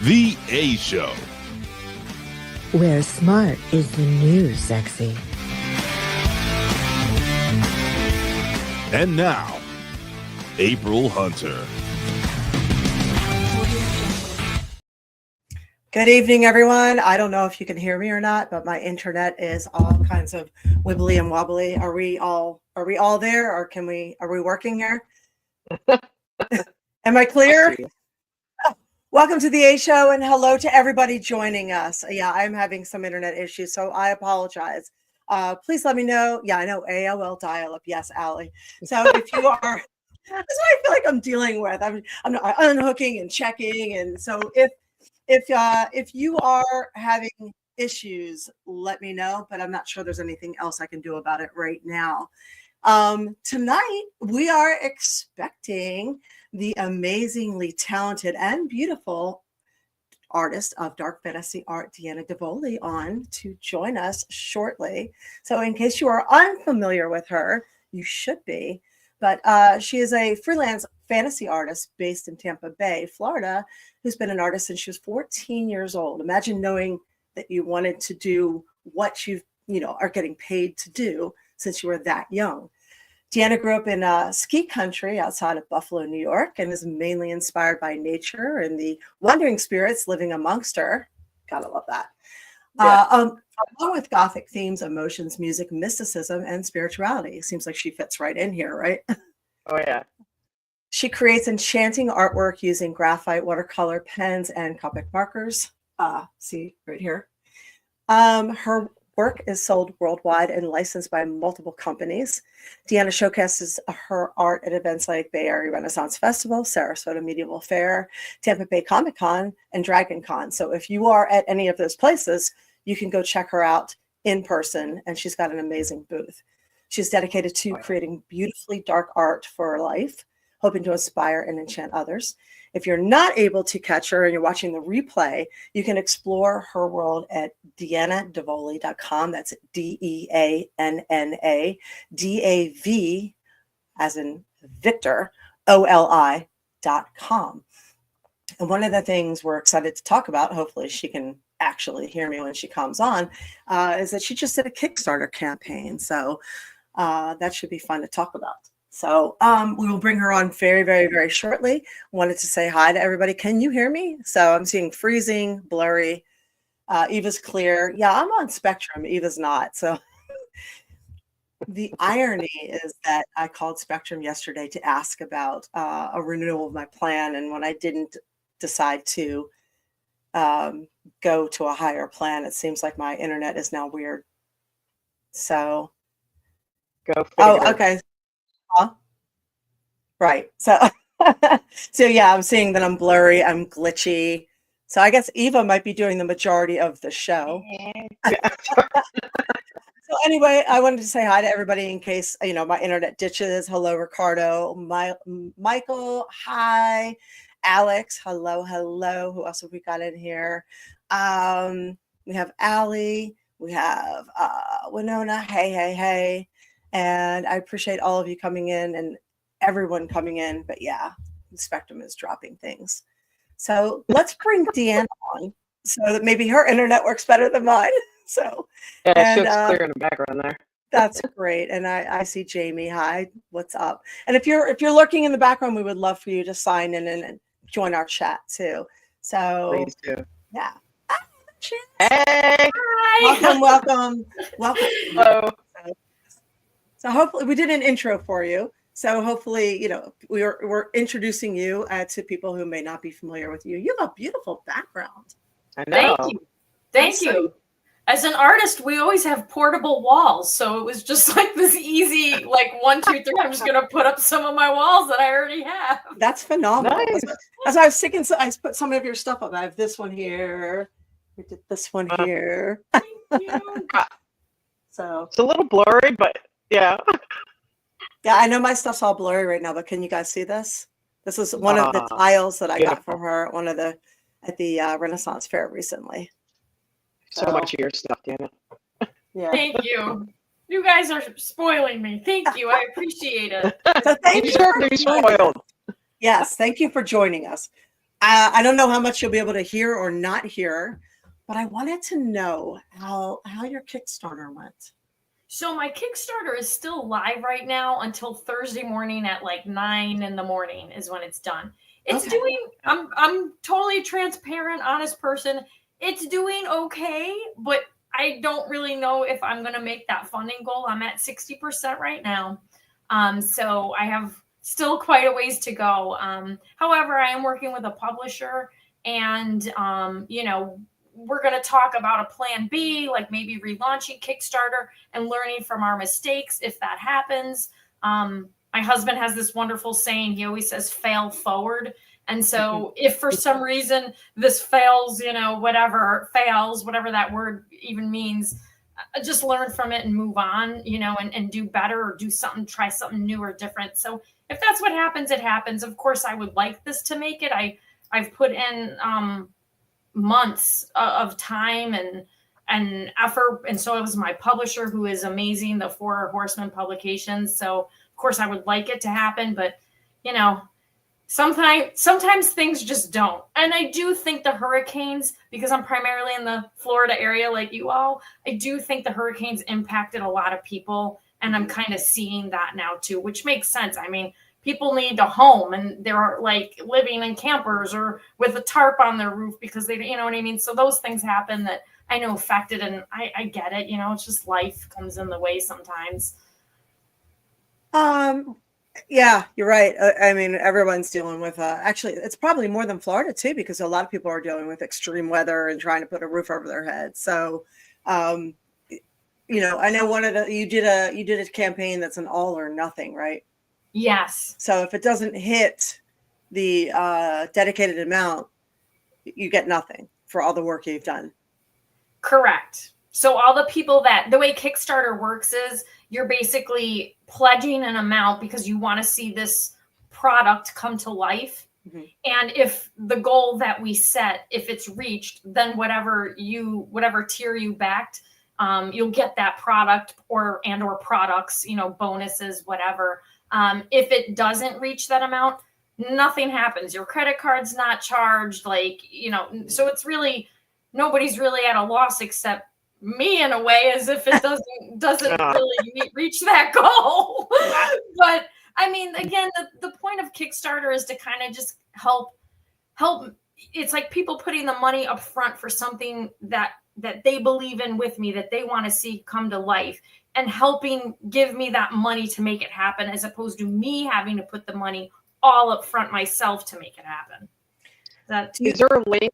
The A Show. Where smart is the new sexy. And now, April Hunter. Good evening, everyone. I don't know if you can hear me or not, but my internet is all kinds of wibbly and wobbly. Are we all there, or are we working here? Am I clear? Welcome to the A Show, and hello to everybody joining us. Yeah, I'm having some internet issues, so I apologize. Please let me know. Yeah, I know AOL dial-up. Yes, Allie. So if you are, that's what I feel like I'm dealing with. I'm unhooking and checking, and so if you are having issues, let me know. But I'm not sure there's anything else I can do about it right now. Tonight we are expecting the amazingly talented and beautiful artist of dark fantasy art, Deanna Davoli, on to join us shortly. So in case you are unfamiliar with her, you should be. But she is a freelance fantasy artist based in Tampa Bay, Florida, who's been an artist since she was 14 years old. Imagine knowing that you wanted to do what you are getting paid to do since you were that young. Deanna grew up in ski country outside of Buffalo, New York, and is mainly inspired by nature and the wandering spirits living amongst her. Gotta love that. Yeah. Along with Gothic themes, emotions, music, mysticism, and spirituality. Seems like she fits right in here, right? Oh, yeah. She creates enchanting artwork using graphite, watercolor, pens, and Copic markers. See right here. Her work is sold worldwide and licensed by multiple companies. Deanna showcases her art at events like Bay Area Renaissance Festival, Sarasota Medieval Fair, Tampa Bay Comic Con, and Dragon Con. So if you are at any of those places, you can go check her out in person, and she's got an amazing booth. She's dedicated to creating beautifully dark art for life, hoping to inspire and enchant others. If you're not able to catch her and you're watching the replay, you can explore her world at deannadavoli.com. That's DEANNA, as in Victor, OLI.com. And one of the things we're excited to talk about, hopefully she can actually hear me when she comes on, is that she just did a Kickstarter campaign. So that should be fun to talk about. So we will bring her on very, very, very shortly. Wanted to say hi to everybody. Can you hear me? So I'm seeing freezing, blurry. Eva's clear. Yeah, I'm on Spectrum. Eva's not. So the irony is that I called Spectrum yesterday to ask about a renewal of my plan. And when I didn't decide to go to a higher plan, it seems like my internet is now weird. So. Go figure. Oh, okay. Right. So yeah, I'm seeing that I'm blurry, I'm glitchy. So I guess Eva might be doing the majority of the show. So anyway, I wanted to say hi to everybody in case, my internet ditches. Hello, Ricardo. Michael, hi. Alex, hello. Who else have we got in here? We have Allie. We have Winona. Hey. And I appreciate all of you coming in and everyone coming in. But yeah, the Spectrum is dropping things. So let's bring Deanna on so that maybe her internet works better than mine. So yeah, she looks clear in the background there. That's great. And I see Jamie. Hi, what's up? And if you're lurking in the background, we would love for you to sign in and join our chat too. So please do. Yeah. Hey. Hi. Welcome. Hello. So hopefully we did an intro for you. So hopefully, we're introducing you to people who may not be familiar with you. You have a beautiful background. I know. Thank you. As an artist, we always have portable walls. So it was just like this easy, 1, 2, 3. I'm just going to put up some of my walls that I already have. That's phenomenal. Nice. As I was thinking, so I put some of your stuff up. I have this one here. We did this one here. Thank you. So it's a little blurry, but yeah. Yeah, I know my stuff's all blurry right now, but can you guys see this? This is one of the tiles that I got from her at the Renaissance Fair recently. So much of your stuff, Deanna. Yeah. Thank you. You guys are spoiling me. Thank you. I appreciate it. So thank you deserve to be spoiled. Yes, thank you for joining us. I don't know how much you'll be able to hear or not hear, but I wanted to know how your Kickstarter went. So my Kickstarter is still live right now until Thursday morning at like 9 in the morning is when it's done. It's Okay. doing, I'm totally transparent, honest person. It's doing okay, but I don't really know if I'm going to make that funding goal. I'm at 60% right now. So I have still quite a ways to go. However, I am working with a publisher and, we're going to talk about a plan B, like maybe relaunching Kickstarter and learning from our mistakes if that happens. My husband has this wonderful saying. He always says, fail forward. And so if for some reason this fails, whatever that word even means, just learn from it and move on, and do better or do something, try something new or different. So if that's what happens, it happens. Of course, I would like this to make it. I've put in, months of time and effort. And so it was my publisher who is amazing, the Four Horsemen Publications. So of course I would like it to happen, but sometimes things just don't. And I do think the hurricanes, because I'm primarily in the Florida area like you all, I do think the hurricanes impacted a lot of people. And I'm kind of seeing that now too, which makes sense. I mean, people need a home and they're like living in campers or with a tarp on their roof because they, you know what I mean? So those things happen that I know affected, and I get it. It's just life comes in the way sometimes. Yeah, you're right. I mean, everyone's dealing with, actually, it's probably more than Florida too, because a lot of people are dealing with extreme weather and trying to put a roof over their head. So, I know you did a campaign that's an all or nothing, right? Yes. So if it doesn't hit the dedicated amount, you get nothing for all the work you've done. Correct. So all the people the way Kickstarter works is you're basically pledging an amount because you want to see this product come to life. Mm-hmm. And if the goal that we set, if it's reached, then whatever tier you backed, you'll get that product or products, bonuses, whatever. If it doesn't reach that amount, nothing happens. Your credit card's not charged, so it's really, nobody's really at a loss except me in a way, as if it doesn't really reach that goal. But I mean, again, the point of Kickstarter is to kind of just help. It's like people putting the money up front for something that they believe in with me, that they want to see come to life, and helping give me that money to make it happen, as opposed to me having to put the money all up front myself to make it happen. Is there a link?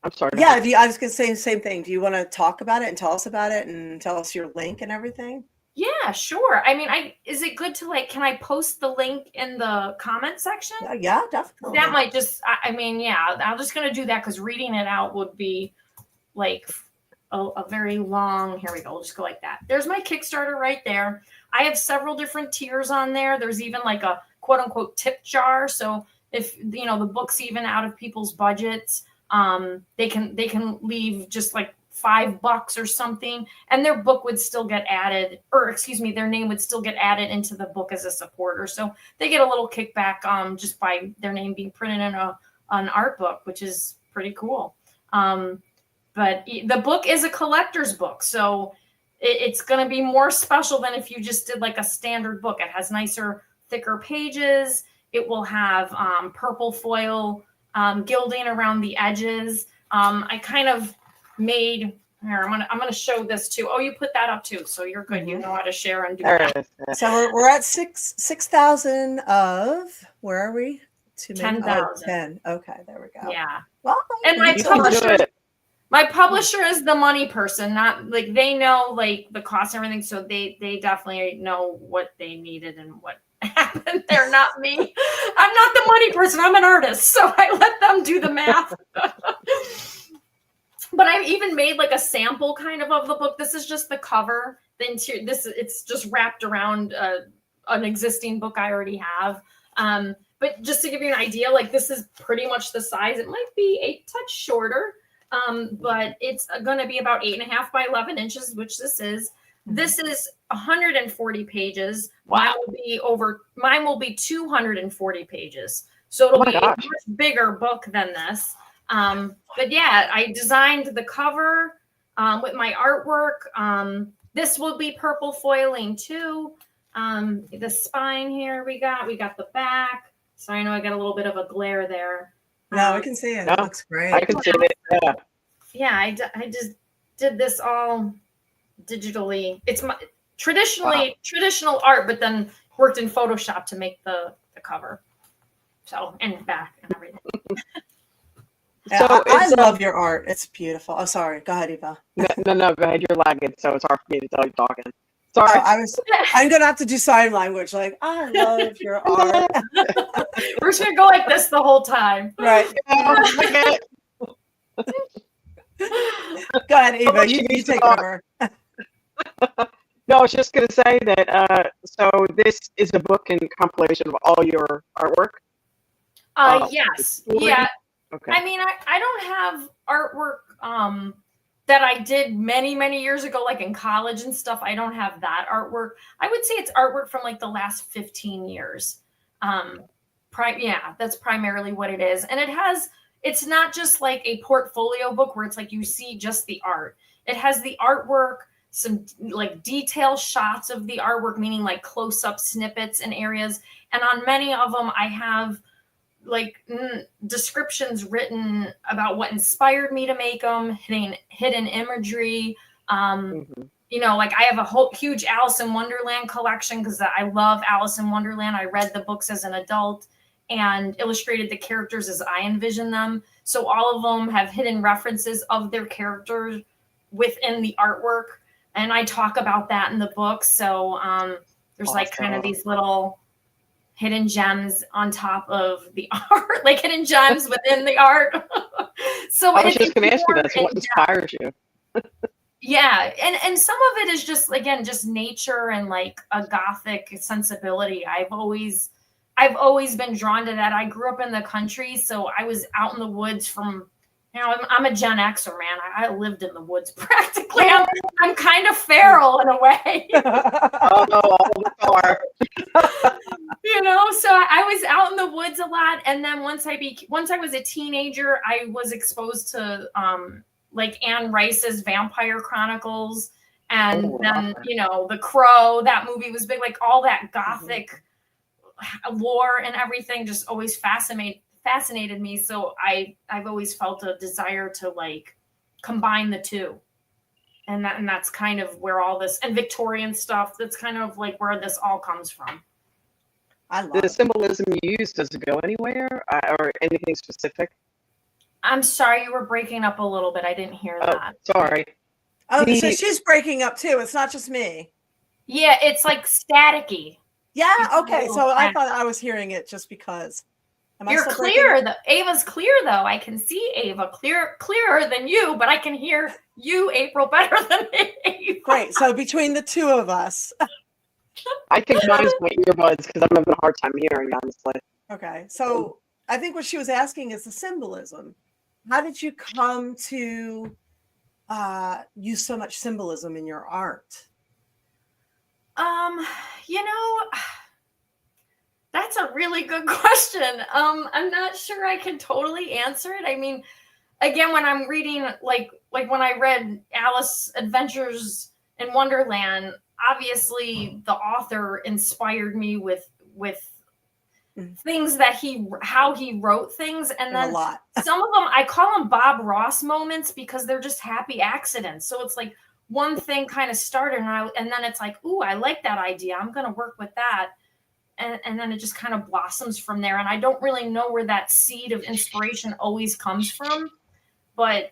I'm sorry. Yeah, I was going to say the same thing. Do you want to talk about it and tell us about it and tell us your link and everything? Yeah, sure. I mean, is it good to can I post the link in the comment section? Yeah, definitely. That might just, I'm just going to do that because reading it out would be like a very long, here we go. We'll just go like that. There's my Kickstarter right there. I have several different tiers on there. There's even like a quote unquote tip jar. So if, the book's even out of people's budgets, they can leave just like $5 or something, and their book would still get added, or excuse me, their name would still get added into the book as a supporter. So they get a little kickback, just by their name being printed in an art book, which is pretty cool. But the book is a collector's book, so it's going to be more special than if you just did like a standard book. It has nicer, thicker pages. It will have purple foil gilding around the edges. I kind of made here. I'm gonna show this too. Oh, you put that up too, so you're good. You know how to share and do that. So we're at 6,000 of, where are we? 10,000. 10. Okay, there we go. Yeah. Well, and my publisher is the money person, not like they know like the cost and everything, so they definitely know what they needed and what happened. They're not me. I'm not the money person. I'm an artist, so I let them do the math. But I've even made like a sample kind of the book. This is just the cover. The interior. It's just wrapped around an existing book I already have. But just to give you an idea, like this is pretty much the size. It might be a touch shorter, but it's going to be about 8.5 by 11 inches, which this is. This is 140 pages. Wow. Mine will be 240 pages. So it'll Oh my be a gosh. much bigger book than this. But yeah, I designed the cover with my artwork. This will be purple foiling too. The spine here we got the back. So I know I got a little bit of a glare there. No, I can see it. No, It looks great. I can see it. Yeah. Yeah, I just did this all digitally. It's my traditional art, but then worked in Photoshop to make the cover. So, and back and everything. Yeah, So I it's, love your art. It's beautiful. Oh, sorry. Go ahead, Eva. No, go ahead. You're lagging, so it's hard for me to tell you talking. Oh, Sorry. I'm gonna have to do sign language. Like, I love your art. We're just gonna go like this the whole time. Right. Okay. Go ahead, Eva. Oh, You she take talk. over. No, I was just going to say that, so this is a book and compilation of all your artwork? Yes. story? Yeah. Okay. I mean, I don't have artwork that I did many years ago, like in college and stuff. I don't have that artwork. I would say it's artwork from like the last 15 years. Yeah, that's primarily what it is. And it's not just like a portfolio book where it's like you see just the art. It has the artwork, some like detailed shots of the artwork, meaning like close-up snippets and areas. And on many of them, I have like descriptions written about what inspired me to make them, hidden imagery. You know, like I have a whole huge Alice in Wonderland collection because I love Alice in Wonderland. I read the books as an adult and illustrated the characters as I envisioned them. So all of them have hidden references of their characters within the artwork. And I talk about that in the book. So there's like kind of these little hidden gems on top of the art, like hidden gems within the art. So I was just going to ask you that. So what inspires you? Yeah, and some of it is just, again, just nature and like a gothic sensibility. I've always been drawn to that. I grew up in the country, so I was out in the woods from, you know, I'm a Gen Xer, man. I lived in the woods practically. I'm kind of feral in a way. Oh, no, all the far. You know, so I was out in the woods a lot, and then once I was a teenager, I was exposed to like Anne Rice's Vampire Chronicles, and then you know The Crow. That movie was big. Like all that gothic lore and everything just always fascinated me. So I've always felt a desire to like combine the two, and that's kind of where all this, and Victorian stuff. That's kind of like where this all comes from. I love The symbolism you use, does it go anywhere or anything specific? I'm sorry, you were breaking up a little bit. I didn't hear that. Sorry. Oh, so she's breaking up too. It's not just me. Yeah, it's like staticky. Yeah. Okay. So I thought I was hearing it just because. You're clear. Ava's clear though. I can see Ava clearer than you, but I can hear you, April, better than Ava. Great. So between the two of us. I think mine's my earbuds because I'm having a hard time hearing, honestly. Okay. So I think what she was asking is the symbolism. How did you come to use so much symbolism in your art? You know, that's a really good question. I'm not sure I can totally answer it. I mean, again, when I'm reading, like when I read Alice Adventures in Wonderland, obviously the author inspired me with things that how he wrote things. And then a lot. Some of them, I call them Bob Ross moments because they're just happy accidents. So it's like one thing kind of started and then it's like, ooh, I like that idea. I'm going to work with that. And then it just kind of blossoms from there. And I don't really know where that seed of inspiration always comes from. But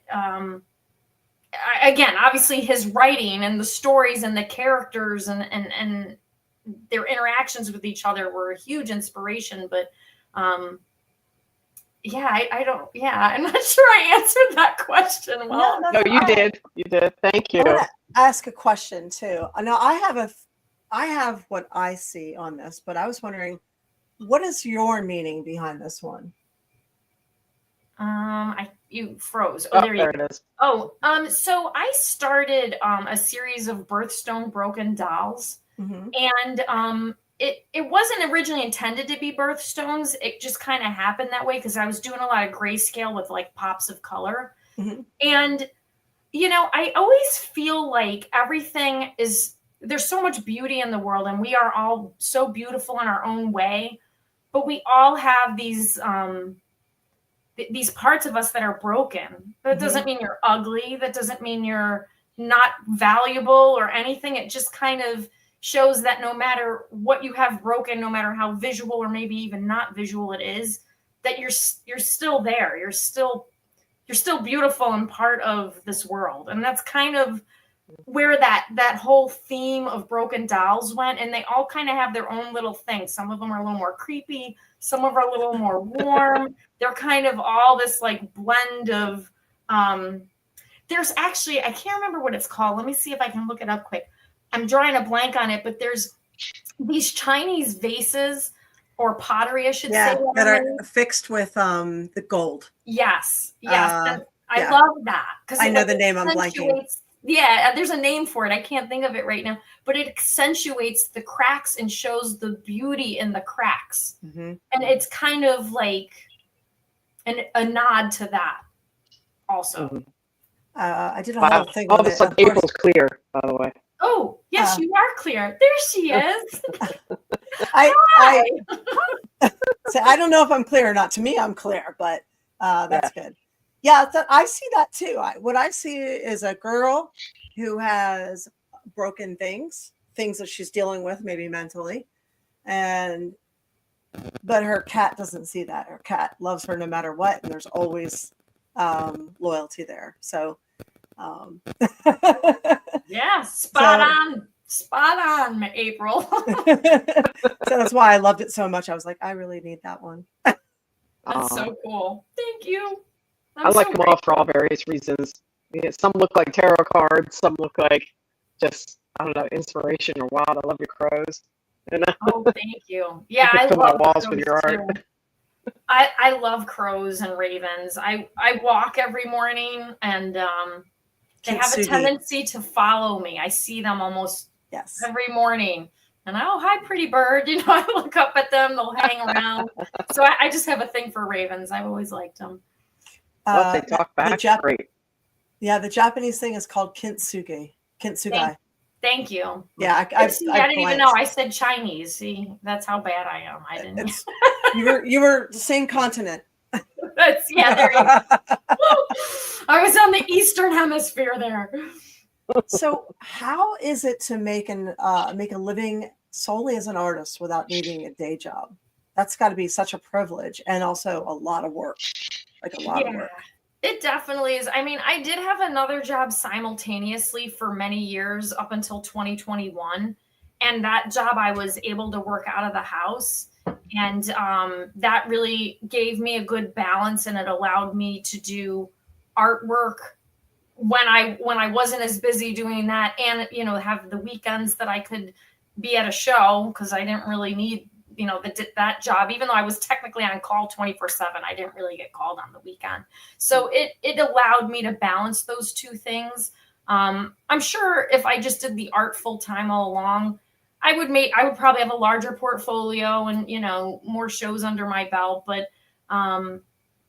again, obviously his writing and the stories and the characters and their interactions with each other were a huge inspiration. But yeah, I'm not sure I answered that question well. No, you did. You did. Thank you. I want to ask a question too. Now I have what I see on this, but I was wondering, what is your meaning behind this one? You froze. Oh, there it is. Oh, so I started a series of birthstone broken dolls. Mm-hmm. And it wasn't originally intended to be birthstones. It just kind of happened that way because I was doing a lot of grayscale with like pops of color. Mm-hmm. And, you know, I always feel like there's so much beauty in the world and we are all so beautiful in our own way, but we all have these parts of us that are broken. That doesn't mean you're ugly. That doesn't mean you're not valuable or anything. It just kind of shows that no matter what you have broken, no matter how visual or maybe even not visual it is, that you're still there. You're still beautiful and part of this world. And that's kind of where that whole theme of broken dolls went. And they all kind of have their own little thing. Some of them are a little more creepy. Some of them are a little more warm. They're kind of all this like blend of, there's actually, I can't remember what it's called. Let me see if I can look it up quick. I'm drawing a blank on it, but there's these Chinese vases or pottery, I should say. That are fixed with the gold. Yes. And I love that. Because I know the name, I'm blanking. Yeah, there's a name for it. I can't think of it right now. But it accentuates the cracks and shows the beauty in the cracks. Mm-hmm. And it's kind of like a nod to that also. Mm-hmm. I did a whole thing. All of a sudden, April's clear, by the way. Oh, yes, you are clear. There she is. I don't know if I'm clear or not. To me, I'm clear, but that's good. Yeah, I see that too. What I see is a girl who has broken things that she's dealing with, maybe mentally, but her cat doesn't see that. Her cat loves her no matter what, and there's always loyalty there. So, yeah, spot on, April. So that's why I loved it so much. I was like, I really need that one. That's so cool. Thank you. I like them all for all various reasons. Yeah, some look like tarot cards. Some look like just, I don't know, inspiration or wild. I love your crows. You know? Oh, thank you. Yeah, I love walls with your art. I love crows and ravens. I walk every morning, and they have a tendency to follow me. I see them almost every morning. And hi, pretty bird. You know, I look up at them. They'll hang around. So I just have a thing for ravens. I've always liked them. Well, they talk back. Great. Yeah, the Japanese thing is called kintsugi. Kintsugai. Thank you. Yeah, I didn't even know. I said Chinese. See, that's how bad I am. I didn't. You were the same continent. There you go. I was on the Eastern Hemisphere there. So, how is it to make a living solely as an artist without needing a day job? That's got to be such a privilege and also a lot of work. Like a lot of work. It definitely is. I mean, I did have another job simultaneously for many years up until 2021. And that job I was able to work out of the house. And that really gave me a good balance, and it allowed me to do artwork when I wasn't as busy doing that, and have the weekends that I could be at a show, because I didn't really need that job, even though I was technically on call 24/7. I didn't really get called on the weekend. So it allowed me to balance those two things. I'm sure if I just did the art full time all along, I would probably have a larger portfolio and, more shows under my belt. But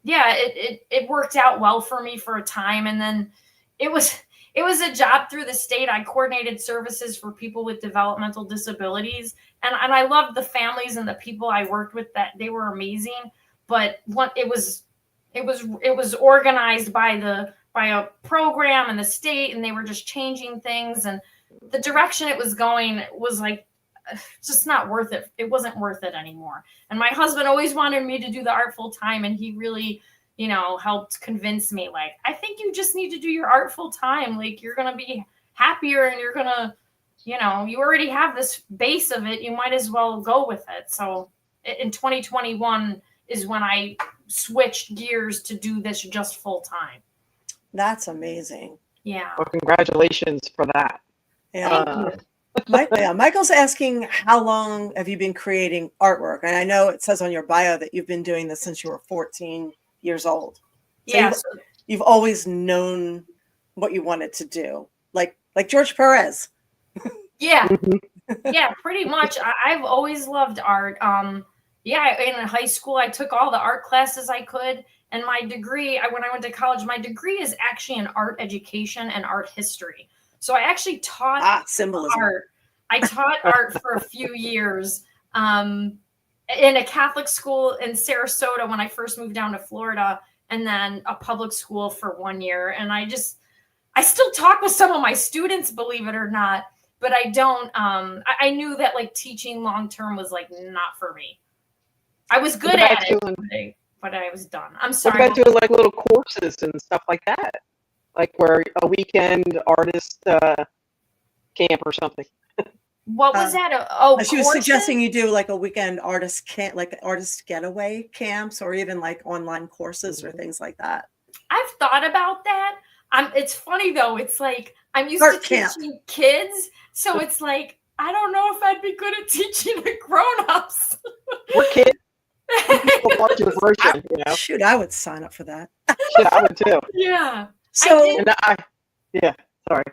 it worked out well for me for a time. And then it was a job through the state. I coordinated services for people with developmental disabilities. And I loved the families and the people I worked with, that they were amazing. But it was organized by a program and the state, and they were just changing things, and the direction it was going was like just not worth it. It wasn't worth it anymore. And my husband always wanted me to do the art full time, and he really helped convince me, like, I think you just need to do your art full time. Like, you're going to be happier, and you're going to, you already have this base of it. You might as well go with it. So in 2021 is when I switched gears to do this just full time. That's amazing. Yeah. Well, congratulations for that. Yeah. Michael's asking, how long have you been creating artwork? And I know it says on your bio that you've been doing this since you were 14 years old. So yeah. You've always known what you wanted to do, like George Perez. Yeah. Yeah, pretty much. I've always loved art. Yeah, in high school, I took all the art classes I could. And my degree, when I went to college, my degree is actually in art education and art history. So I actually taught symbolism. art. I taught art for a few years in a Catholic school in Sarasota when I first moved down to Florida, and then a public school for 1 year. And I still talk with some of my students, believe it or not, but I don't. I knew that like teaching long term was like not for me. I was good at it, but I was done. I'm sorry. What about doing like little courses and stuff like that? Like where a weekend artist camp or something. What was that? She was suggesting you do like a weekend artist camp, like artist getaway camps, or even like online courses or things like that. I've thought about that. It's funny though. It's like I'm used to teaching kids, so it's like I don't know if I'd be good at teaching the grown-ups. We're kids. Version, you know? Shoot, I would sign up for that. Yeah, I would too. Yeah. So, sorry.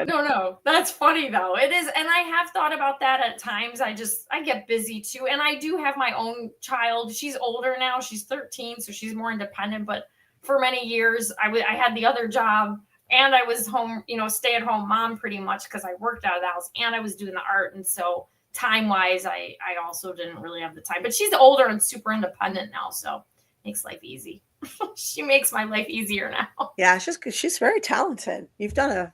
No, that's funny though. It is, and I have thought about that at times. I get busy too, and I do have my own child. She's older now; she's 13, so she's more independent. But for many years, I had the other job, and I was home, stay-at-home mom pretty much because I worked out of the house, and I was doing the art, and so time-wise, I also didn't really have the time. But she's older and super independent now, so makes life easy. She makes my life easier now. Yeah, she's very talented. You've done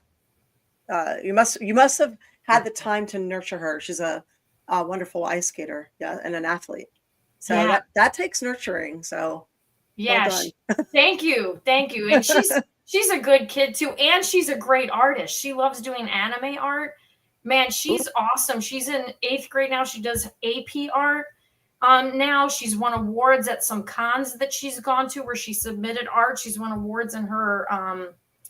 you must have had the time to nurture her. She's a wonderful ice skater, and an athlete. So that takes nurturing. So yeah, well thank you. And she's a good kid too, and she's a great artist. She loves doing anime art. Man, she's awesome. She's in 8th grade now. She does AP art. Now she's won awards at some cons that she's gone to where she submitted art. She's won awards in her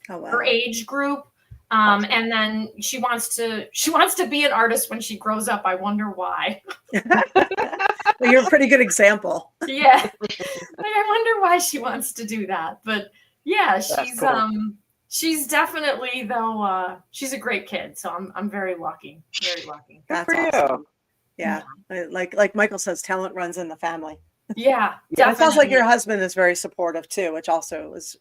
her age group. And then she wants to be an artist when she grows up. I wonder why. Well, you're a pretty good example. Yeah. I wonder why she wants to do that. But yeah, she's cool. She's definitely though she's a great kid. So I'm very lucky. Very lucky. That's awesome. Yeah. Like Michael says, talent runs in the family. Yeah. It sounds like your husband is very supportive too, which also is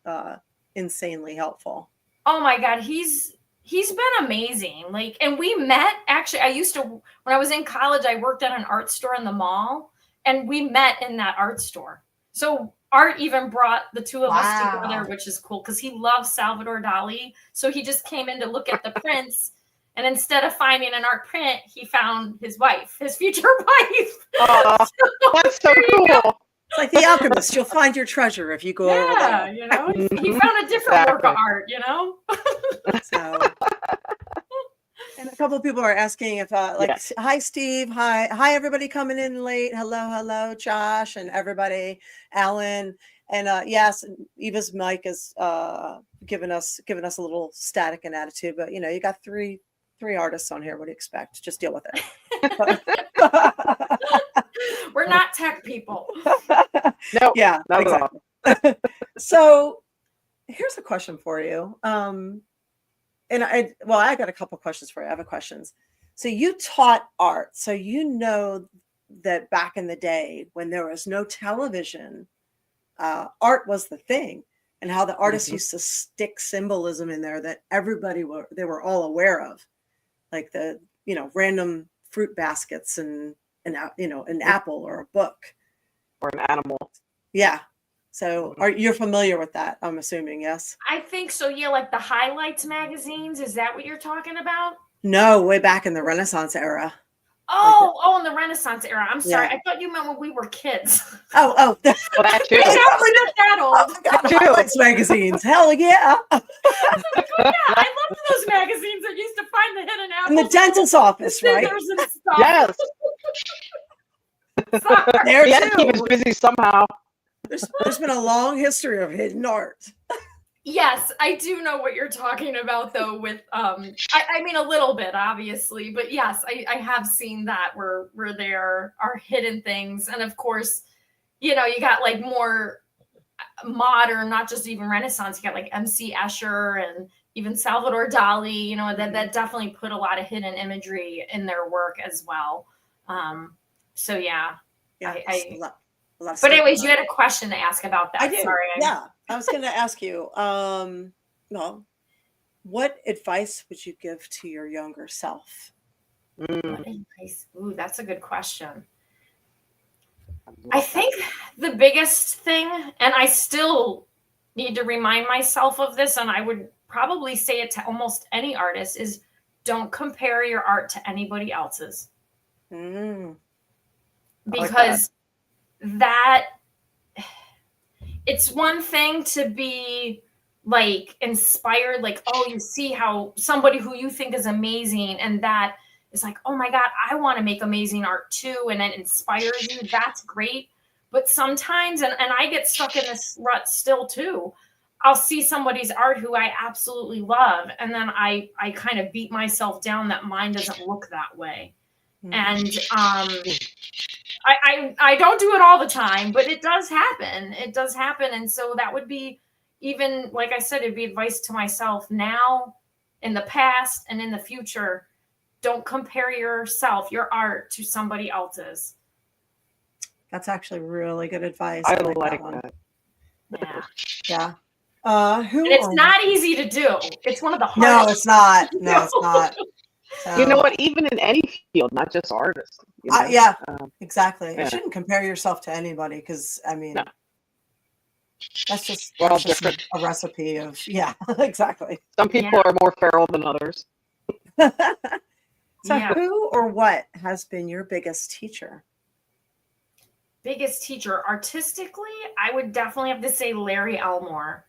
insanely helpful. Oh my God, he's been amazing. Like, and we met actually. When I was in college, I worked at an art store in the mall, and we met in that art store. So Art even brought the two of us together, which is cool because he loves Salvador Dali. So he just came in to look at the prints, and instead of finding an art print, he found his wife, his future wife. Oh, that's so cool. It's like The Alchemist. You'll find your treasure if you go over there. He found a different work of art, So, and a couple of people are asking if, hi, Steve. Hi, everybody coming in late. Hello, Josh and everybody, Alan. And yes, Eva's mic is giving us a little static and attitude, but you got three artists on here. What do you expect? Just deal with it. We're not tech people. No, yeah, not exactly. So here's a question for you. And I got a couple questions for you. I have questions. So you taught art. So that back in the day when there was no television, art was the thing, and how the artists used to stick symbolism in there that they were all aware of, like the random fruit baskets and an apple or a book or an animal. Yeah. So you're familiar with that, I'm assuming, yes? I think so. Yeah, like the highlights magazines. Is that what you're talking about? No, way back in the Renaissance era. Oh, in the Renaissance era. I'm sorry. Yeah. I thought you meant when we were kids. Oh. Well, that too. We're not that old. Highlights magazines. Hell yeah. I loved those magazines that used to find the hidden apples. In the dentist's office, right? And stuff. Yes. There we had to keep us busy somehow. There's been a long history of hidden art. Yes, I do know what you're talking about, though. With I mean a little bit, obviously, but yes, I have seen that where there are hidden things, and of course, you got like more modern, not just even Renaissance. You got like MC Escher and even Salvador Dali, you know, that definitely put a lot of hidden imagery in their work as well. So yeah, Yeah, I a lot of but anyways, statements you on had a question to ask about that. I do. Sorry. Yeah. I was going to ask you, well, what advice would you give to your younger self? What advice? Ooh, that's a good question. I think the biggest thing, and I still need to remind myself of this, and I would probably say it to almost any artist, is don't compare your art to anybody else's. Mm. Because that it's one thing to be like inspired, like, oh, you see how somebody who you think is amazing, and that is like, oh my God, I want to make amazing art too, and it inspires you. That's great. But sometimes, and I get stuck in this rut still too, I'll see somebody's art who I absolutely love, and then I kind of beat myself down that mine doesn't look that way. And I don't do it all the time, but it does happen. It does happen. And so that would be, even like I said, it'd be advice to myself now, in the past, and in the future. Don't compare yourself, your art, to somebody else's. That's actually really good advice. I like like that one. that. Yeah. Yeah. And it's not easy to do. It's one of the hardest. No, it's not. No, it's not. So, You know what? Even in any field, not just artists. You know? yeah, exactly. yeah. You shouldn't compare yourself to anybody, because I mean, No. that's just, We're all that's just different. a recipe of, yeah, exactly. Some people are more feral than others. So Yeah. who or what has been your biggest teacher? Biggest teacher artistically, I would definitely have to say Larry Elmore.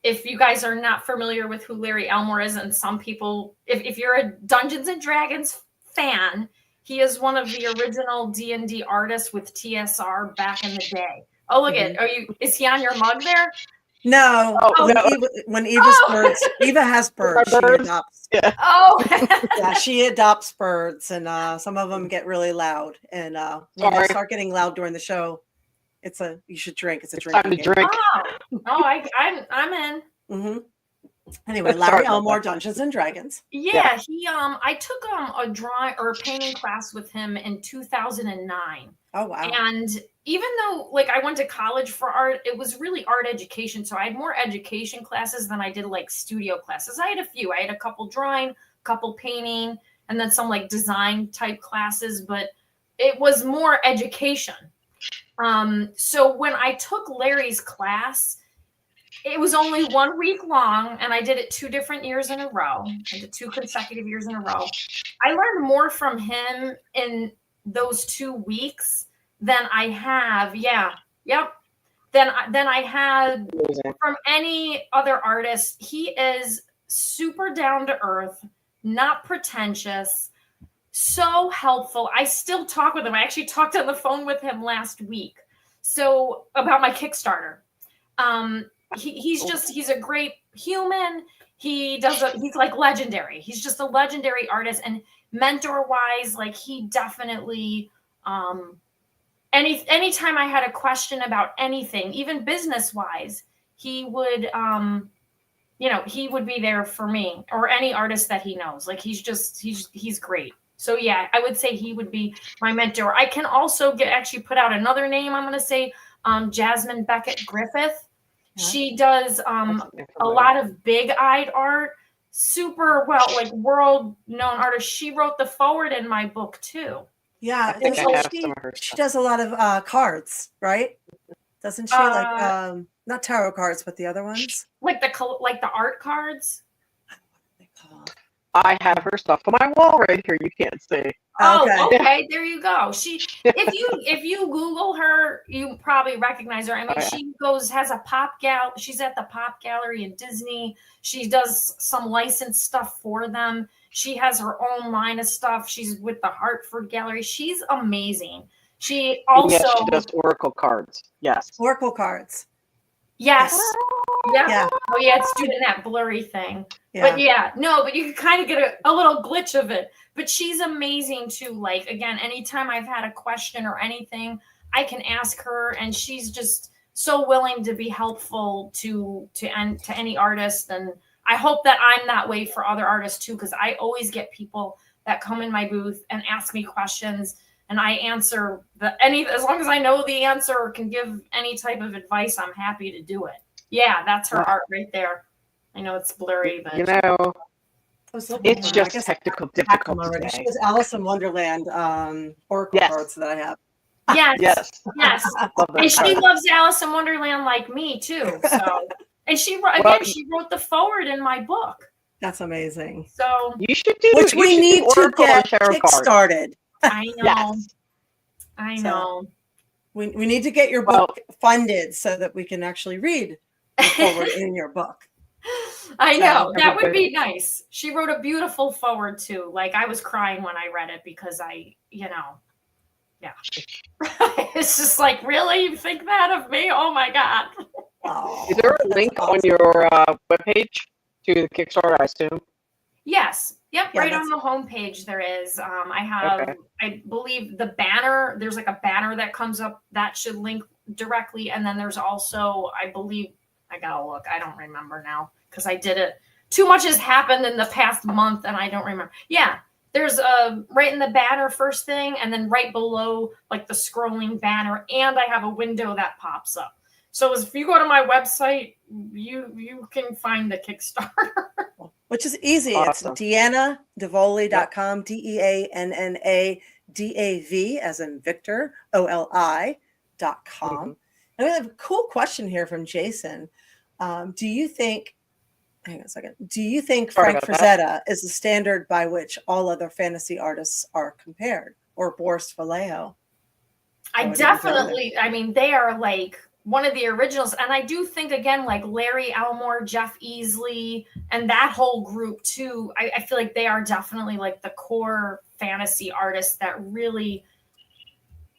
If you guys are not familiar with who Larry Elmore is, and some people, if you're a Dungeons and Dragons fan, he is one of the original D&D artists with TSR back in the day. Oh, look at, is he on your mug there? No. Oh, no. When Eva's birds, Eva has birds. She adopts. Yeah. Oh. Yeah, she adopts birds, and some of them get really loud. And when they start getting loud during the show, you should drink. It's a drink. Time to drink. I'm in. Mm-hmm. Anyway, Larry Elmore, Dungeons and Dragons. Yeah, he I took a drawing or a painting class with him in 2009. Oh wow. And even though like I went to college for art, it was really art education. So I had more education classes than I did like studio classes. I had a few. I had a couple drawing, a couple painting, and then some like design type classes, but it was more education. So when I took Larry's class, it was only 1 week long, and I did it 2 different years in a row. I did 2 consecutive years in a row. I learned more from him in those 2 weeks than I have, than I had from any other artist. He is super down to earth, not pretentious, so helpful. I still talk with him. I actually talked on the phone with him last week. So about my Kickstarter. He's a great human. He's like legendary. He's just a legendary artist, and mentor wise, like he definitely, anytime I had a question about anything, even business wise, he would, he would be there for me or any artist that he knows. Like he's great. So yeah, I would say he would be my mentor. I can also actually put out another name. I'm going to say, Jasmine Beckett Griffith. She does a lot of big-eyed art, super well, like world-known artist. She wrote the forward in my book too. Yeah, she does a lot of cards, right? Doesn't she? Like not tarot cards, but the other ones, like the art cards. I have her stuff on my wall right here. You can't see. Oh, okay. There you go. If you Google her, you probably recognize her. I mean, she has a pop gal. She's at the Pop Gallery in Disney. She does some licensed stuff for them. She has her own line of stuff. She's with the Hartford Gallery. She's amazing. She also she does oracle cards. Yes. Oracle cards. Yes. Yeah. Oh yeah, it's doing that blurry thing. Yeah. But but you can kind of get a little glitch of it. But she's amazing too. Like again, anytime I've had a question or anything, I can ask her, and she's just so willing to be helpful to any artist. And I hope that I'm that way for other artists too, because I always get people that come in my booth and ask me questions, and I answer as long as I know the answer or can give any type of advice, I'm happy to do it. Yeah, that's her art right there. I know it's blurry, but You know, it's I just guess technical I have them difficulty already. She today. has Alice in Wonderland oracle Yes. cards that I have. yes. Love And those she cards. loves Alice in Wonderland like me too. So, and she wrote the forward in my book. That's amazing. So You should do which we need to Oracle and get tarot cards. kickstarted. I know. Yes. I know. We need to get your book funded so that we can actually read the forward in your book. I know. That would be nice. She wrote a beautiful forward too. Like I was crying when I read it because yeah. It's just like, really? You think that of me? Oh my God. Oh, Is there a link on your webpage to the Kickstarter, I assume? Yes. Yep. Yeah, right on the homepage there is. I have, I believe the banner, there's like a banner that comes up that should link directly. And then there's also, I believe, I gotta look. I don't remember now because I did it. Too much has happened in the past month and I don't remember. Yeah. There's right in the banner first thing, and then right below like the scrolling banner, and I have a window that pops up. So if you go to my website, you can find the Kickstarter. Which is easy. Awesome. It's DeannaDavoli.com, DeannaDav as in Victor, OLI.com. Mm-hmm. And we have a cool question here from Jason. Do you think Frank Frazetta is the standard by which all other fantasy artists are compared, or Boris Vallejo? I mean, they are like one of the originals. And I do think, again, like Larry Elmore, Jeff Easley, and that whole group too, I feel like they are definitely like the core fantasy artists that really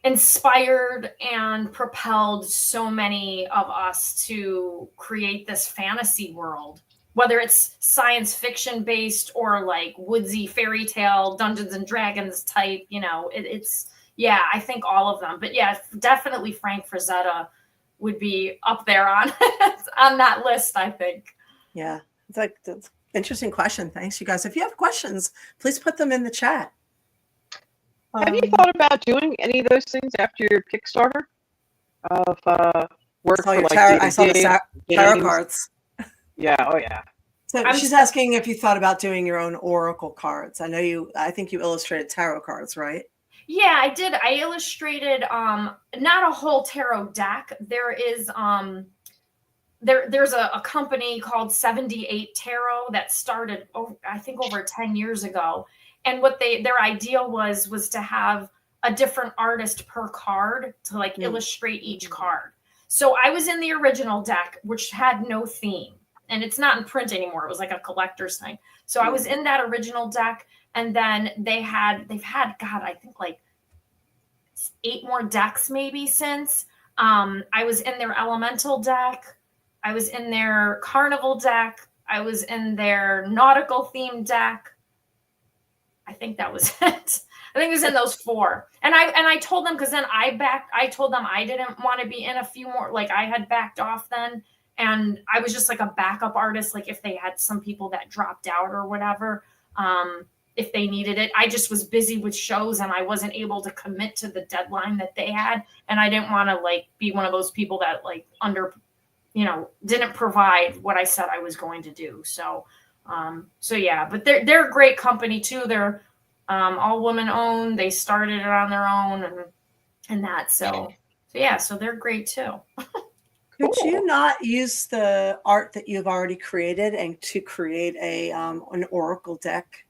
inspired and propelled so many of us to create this fantasy world, whether it's science fiction based or like woodsy fairy tale, Dungeons and Dragons type, yeah, I think all of them. But yeah, definitely Frank Frazetta would be up there on that list, I think. Yeah, that's an interesting question. Thanks, you guys. If you have questions, please put them in the chat. Have you thought about doing any of those things after your Kickstarter? Of work for like I saw the tarot cards. Yeah, oh yeah. So she's asking if you thought about doing your own oracle cards. I think you illustrated tarot cards, right? Yeah, I did. I illustrated not a whole tarot deck. There is there's a company called 78 Tarot that started I think over 10 years ago. And what their idea was to have a different artist per card to like illustrate each card. So I was in the original deck, which had no theme, and it's not in print anymore. It was like a collector's thing. So I was in that original deck, and then they've had, God, I think like 8 more decks maybe since. I was in their elemental deck. I was in their carnival deck. I was in their nautical themed deck. I think that was it. I think it was in those 4. And I told them, because then I told them I didn't want to be in a few more, like I had backed off then. And I was just like a backup artist. Like if they had some people that dropped out or whatever, if they needed it, I just was busy with shows and I wasn't able to commit to the deadline that they had. And I didn't want to like be one of those people that like didn't provide what I said I was going to do. So yeah, but they're a great company too. They're all women owned. They started it on their own and that. So yeah, so they're great too. Could you not use the art that you've already created and to create an oracle deck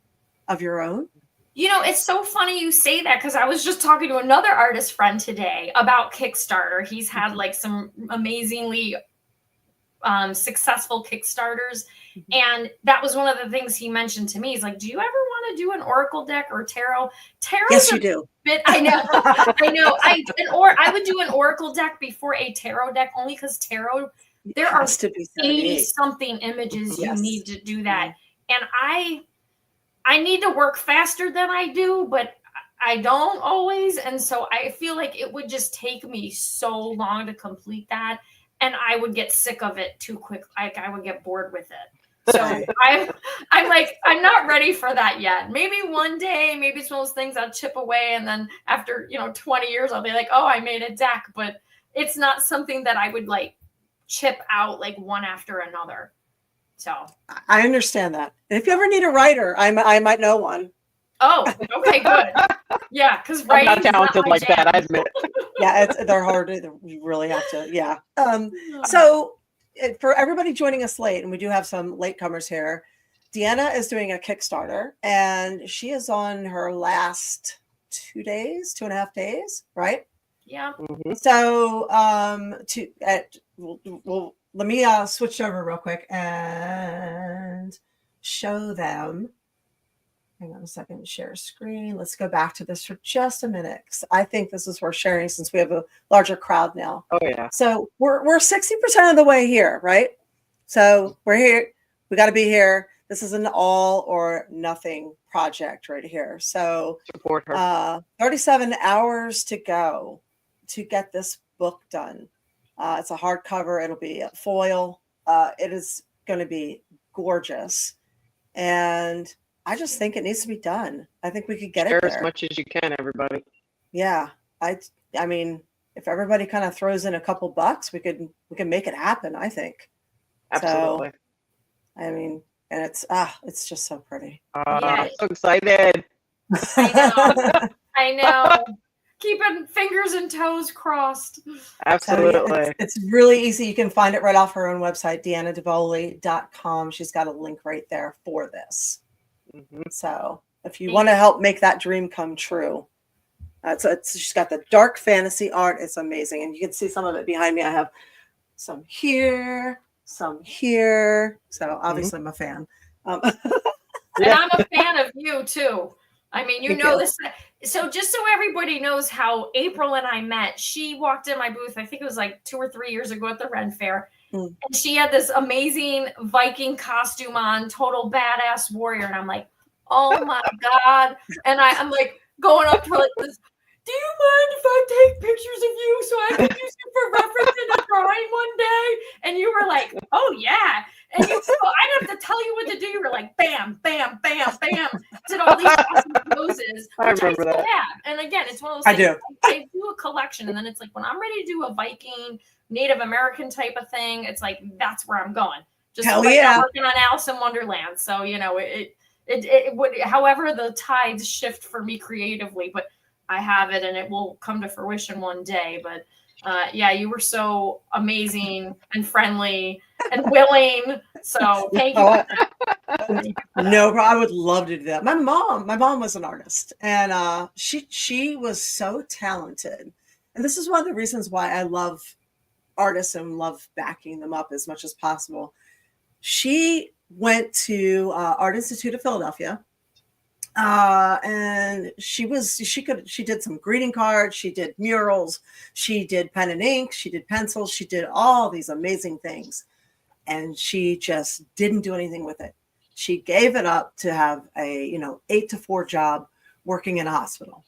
of your own? It's so funny you say that, because I was just talking to another artist friend today about Kickstarter. He's had like some amazingly successful Kickstarters. And that was one of the things he mentioned to me. He's like, do you ever want to do an oracle deck or tarot? Yes, you do. I know. I would do an oracle deck before a tarot deck, only because tarot, there are 80 something images you need to do that. And I need to work faster than I do, but I don't always. And so I feel like it would just take me so long to complete that. And I would get sick of it too quick. Like I would get bored with it. So I'm like, I'm not ready for that yet. Maybe one day, maybe it's one of those things I'll chip away, and then after 20 years, I'll be like, oh, I made a deck. But it's not something that I would like chip out like one after another. So I understand that. And if you ever need a writer, I might know one. Oh, okay, good. Yeah, because I'm writing not talented like that, I admit. Yeah, they're hard. You really have to. Yeah. So for everybody joining us late, and we do have some latecomers here, Deanna is doing a Kickstarter, and she is on her last 2.5 days, right? Yeah. Mm-hmm. So let me switch over real quick and show them. Hang on a second, share screen. Let's go back to this for just a minute, because I think this is worth sharing since we have a larger crowd now. Oh yeah. So we're 60% of the way here, right? So we're here. We got to be here. This is an all or nothing project right here. So Support her. 37 hours to go to get this book done. It's a hardcover. It'll be a foil. It is going to be gorgeous. And I just think it needs to be done. I think we could get Share it there. as much as you can, everybody. Yeah. I mean, if everybody kind of throws in a couple bucks, we can make it happen, I think. Absolutely. So, I mean, and it's just so pretty. I'm so excited. I know. Keeping fingers and toes crossed. Absolutely. So it's really easy. You can find it right off her own website, deannadavoli.com. She's got a link right there for this. Mm-hmm. So if you want to help make that dream come true, she's got the dark fantasy art. It's amazing. And you can see some of it behind me. I have some here, some here. So obviously I'm a fan. And I'm a fan of you too. I mean, you know this. So just so everybody knows how April and I met, she walked in my booth, I think it was like 2 or 3 years ago at the Ren Fair. And she had this amazing Viking costume on, total badass warrior. And I'm like, oh my God. And I'm like going up to her like this, do you mind if I take pictures of you so I can use you for reference in a drawing one day? And you were like, oh yeah. And I didn't have to tell you what to do. You were like, bam, bam, bam, bam. Did all these awesome poses. I remember that. Yeah. And again, it's one of those things. I do a collection, and then it's like when I'm ready to do a Viking, Native American type of thing, it's like that's where I'm going. Just Hell like yeah. I'm working on Alice in Wonderland. So it would, however the tides shift for me creatively, but I have it and it will come to fruition one day. But yeah, you were so amazing and friendly and willing. So thank you. No problem. I would love to do that. My mom was an artist, and she was so talented. And this is one of the reasons why I love artists and love backing them up as much as possible. She went to Art Institute of Philadelphia. And she did some greeting cards. She did murals. She did pen and ink. She did pencils. She did all these amazing things. And she just didn't do anything with it. She gave it up to have a, 8 to 4 job working in a hospital,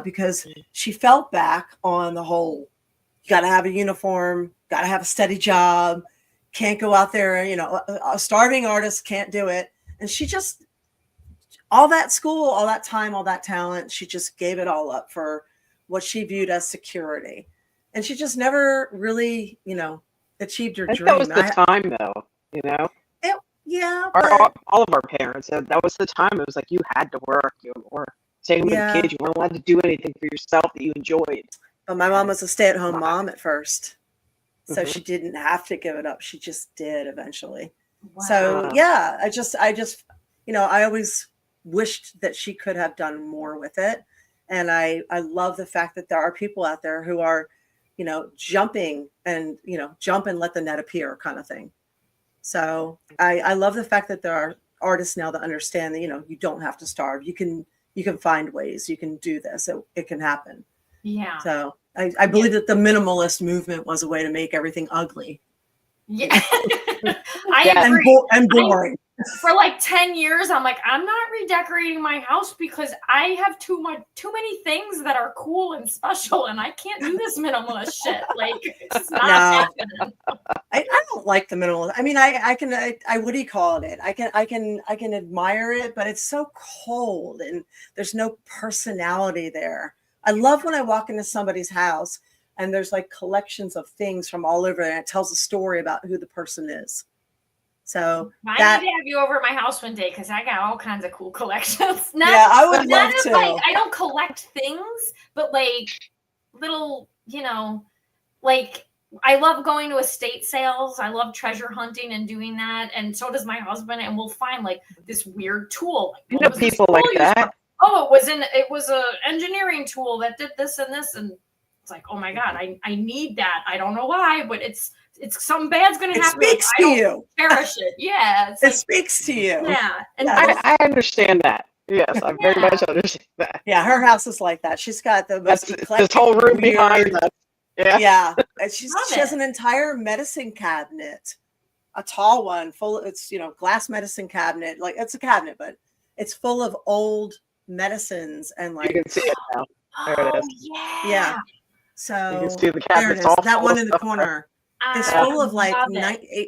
because she felt back on the whole, you got to have a uniform, got to have a steady job, can't go out there, a starving artist can't do it. And she just, all that school, all that time, all that talent, she just gave it all up for what she viewed as security. And she just never really, achieved her dream. That was the time, though, Yeah. All of our parents, that was the time. It was like you had to work. Or same with the kids, you weren't allowed to do anything for yourself that you enjoyed. But my mom was a stay-at-home mom at first. So she didn't have to give it up. She just did eventually. Wow. So yeah, I just, I always wished that she could have done more with it. And I love the fact that there are people out there who are, jumping and, jump and let the net appear kind of thing. So I love the fact that there are artists now that understand that, you don't have to starve. You can find ways, you can do this. It can happen. Yeah. So I believe that the minimalist movement was a way to make everything ugly. Yeah. I agree. And boring. for like 10 years, I'm like, I'm not redecorating my house because I have too many things that are cool and special, and I can't do this minimalist shit. Like, it's not happening. I don't like the minimal. I mean, I what do you call it? I can admire it, but it's so cold and there's no personality there. I love when I walk into somebody's house and there's like collections of things from all over, and it tells a story about who the person is. So I need to have you over at my house one day because I got all kinds of cool collections. I would love to. Like, I don't collect things, but like little, like I love going to estate sales. I love treasure hunting and doing that, and so does my husband. And we'll find like this weird tool. Like, people like that. Oh, it was a engineering tool that did this and this, and it's like, oh my God, I need that. I don't know why, but it's something bad's going to happen. It speaks to you. Cherish it. Yeah. It speaks to you. Yeah. And I understand that. Yes, I very much understand that. Yeah, her house is like that. She's got the most eclectic, this whole room behind us. Yeah. And she has an entire medicine cabinet, a tall one, full of, it's, glass medicine cabinet. Like, it's a cabinet, but it's full of old medicines and like. You can see it now. There it is. Yeah. So you can see the there it is. That one in the corner. It's full of like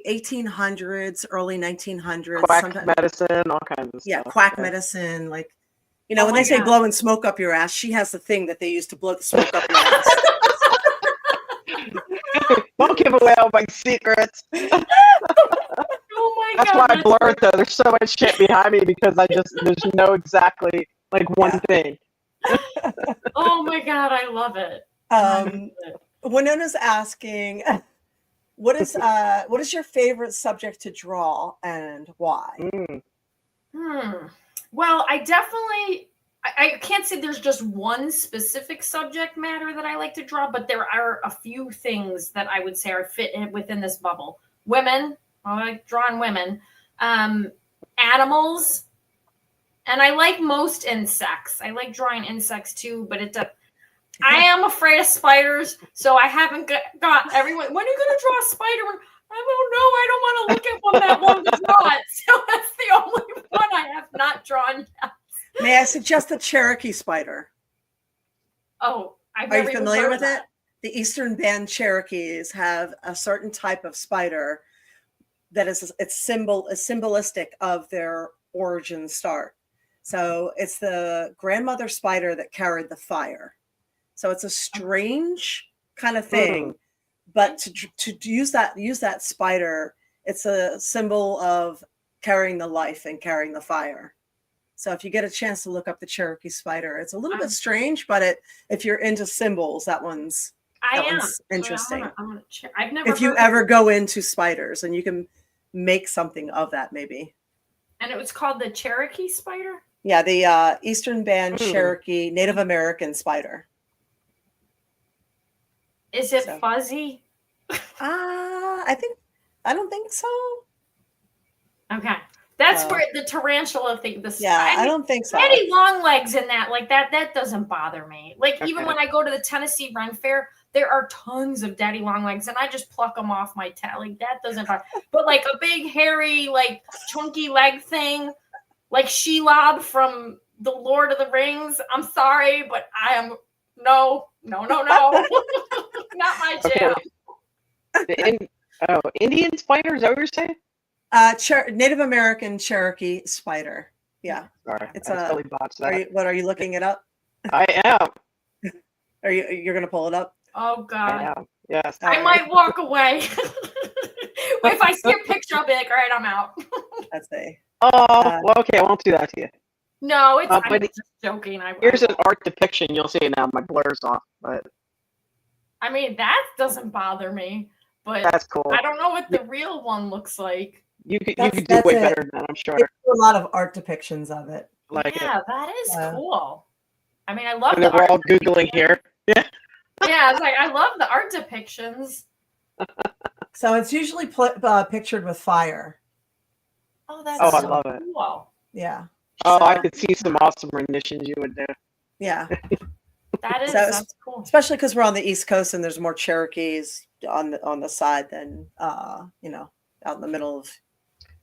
1800s, early 1900s. Quack medicine, all kinds of stuff. Yeah, quack medicine. Like, when they say blowing smoke up your ass, she has the thing that they use to blow the smoke up your ass. Don't give away all my secrets. Oh my God. That's why I blur it though. There's so much shit behind me because there's no exactly like one thing. Oh my God, I love it. Winona's asking, what is your favorite subject to draw and why? Well, I can't say there's just one specific subject matter that I like to draw, but there are a few things that I would say are fit within this bubble. Women, I like drawing women, animals, and I like most insects. I like drawing insects too, but I am afraid of spiders, so I haven't got everyone. When are you going to draw a spider? I don't know. I don't want to look at one that one does not. So that's the only one I have not drawn yet. May I suggest the Cherokee spider? Oh, are you familiar with it? The Eastern Band Cherokees have a certain type of spider that is symbolistic of their origin start. So it's the grandmother spider that carried the fire. So it's a strange kind of thing, but to use that spider, it's a symbol of carrying the life and carrying the fire. So if you get a chance to look up the Cherokee spider, it's a little bit strange, but if you're into symbols, that one's interesting. I've never. If you ever go into spiders, and you can make something of that, maybe. And it was called the Cherokee spider. Yeah, the Eastern Band Cherokee Native American spider. Is it fuzzy? I don't think so. Okay. That's where the tarantula thing, I don't think so. Any long legs in that, like that doesn't bother me. Like even when I go to the Tennessee Run Fair, there are tons of daddy long legs and I just pluck them off my tail. Like that doesn't bother. But like a big, hairy, like chunky leg thing, like Shelob from The Lord of the Rings. I'm sorry, but I am no. Not my jam. Indian spider, is that what you're saying? Native American Cherokee spider. Yeah. Sorry, it's totally botched that. Are you looking it up? I am. You're gonna pull it up? Oh God. I am. Yes. I might walk away. If I see a picture, I'll be like, all right, I'm out. Let's see. Well, okay, I won't do that to you. No, I'm just joking. Here's an art depiction. You'll see it now. My blur's off, but I mean that doesn't bother me. But that's cool. I don't know what the real one looks like. You could do way better than that, I'm sure. There's a lot of art depictions of it. That is cool. I mean, I love and we're all Googling here. Yeah. Yeah, it's like I love the art depictions. So it's usually pictured with fire. Oh, that's I love it. Cool. Yeah. Oh, I could see some awesome renditions you would do. Yeah. That's cool. Especially because we're on the East Coast and there's more Cherokees on the side than out in the middle of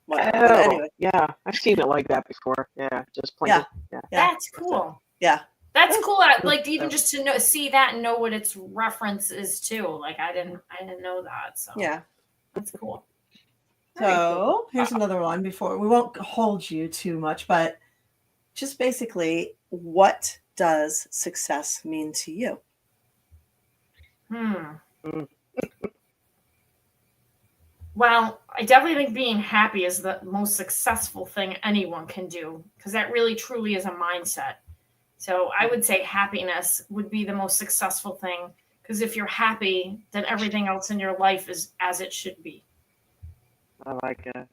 whatever. But anyway, yeah, I've seen it like that before. Yeah, just plain. Yeah. Yeah. That's cool. yeah. That's cool. Like even just to see that and know what its reference is too. Like I didn't know that. So Yeah. that's cool. So here's another one before we won't hold you too much, but just basically, what does success mean to you? Well, I definitely think being happy is the most successful thing anyone can do because that really truly is a mindset. So I would say happiness would be the most successful thing because if you're happy, then everything else in your life is as it should be. I like it.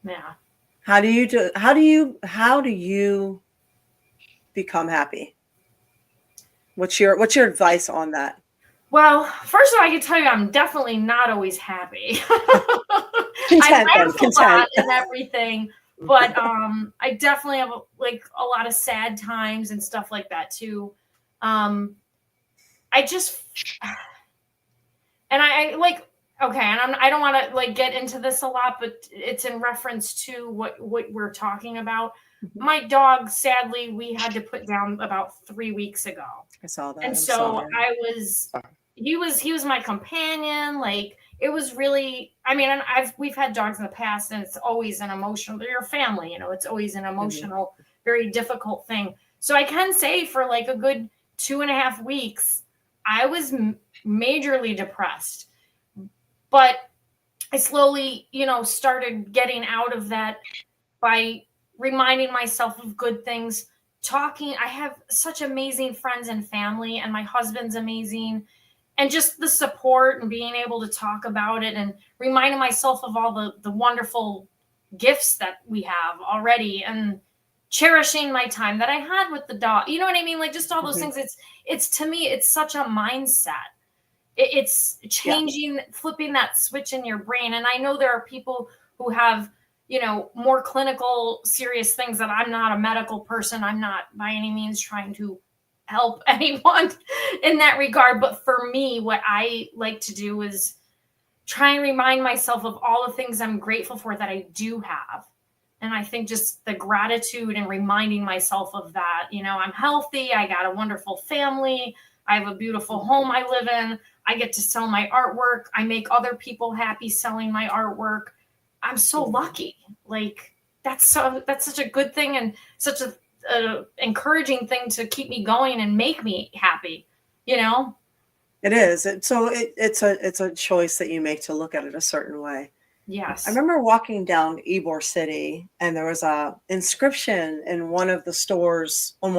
Yeah. How do you become happy? What's your advice on that? Well, first of all, I can tell you I'm definitely not always happy. Content, I laugh content. a lot and everything, but I definitely have like a lot of sad times and stuff like that too. I just and I like okay, and I don't want to like get into this a lot, but it's in reference to what we're talking about. Mm-hmm. My dog, sadly, we had to put down about 3 weeks ago. I saw that. And so he was my companion. Like it was really, I mean, and we've had dogs in the past and it's always an emotional, your family, it's always an emotional, very difficult thing. So I can say for like a good 2.5 weeks, I was majorly depressed, but I slowly, started getting out of that by reminding myself of good things, talking. I have such amazing friends and family, and my husband's amazing. And just the support and being able to talk about it and reminding myself of all the wonderful gifts that we have already and cherishing my time that I had with the dog. You know what I mean? Like just all those things. It's to me, it's such a mindset. It's changing, flipping that switch in your brain. And I know there are people who have more clinical, serious things that I'm not a medical person. I'm not by any means trying to help anyone in that regard. But for me, what I like to do is try and remind myself of all the things I'm grateful for that I do have. And I think just the gratitude and reminding myself of that, I'm healthy. I got a wonderful family. I have a beautiful home I live in. I get to sell my artwork. I make other people happy selling my artwork. I'm so lucky. Like that's such a good thing and such a encouraging thing to keep me going and make me happy. It is. It's a choice that you make to look at it a certain way. Yes. I remember walking down Ybor City and there was a inscription in one of the stores on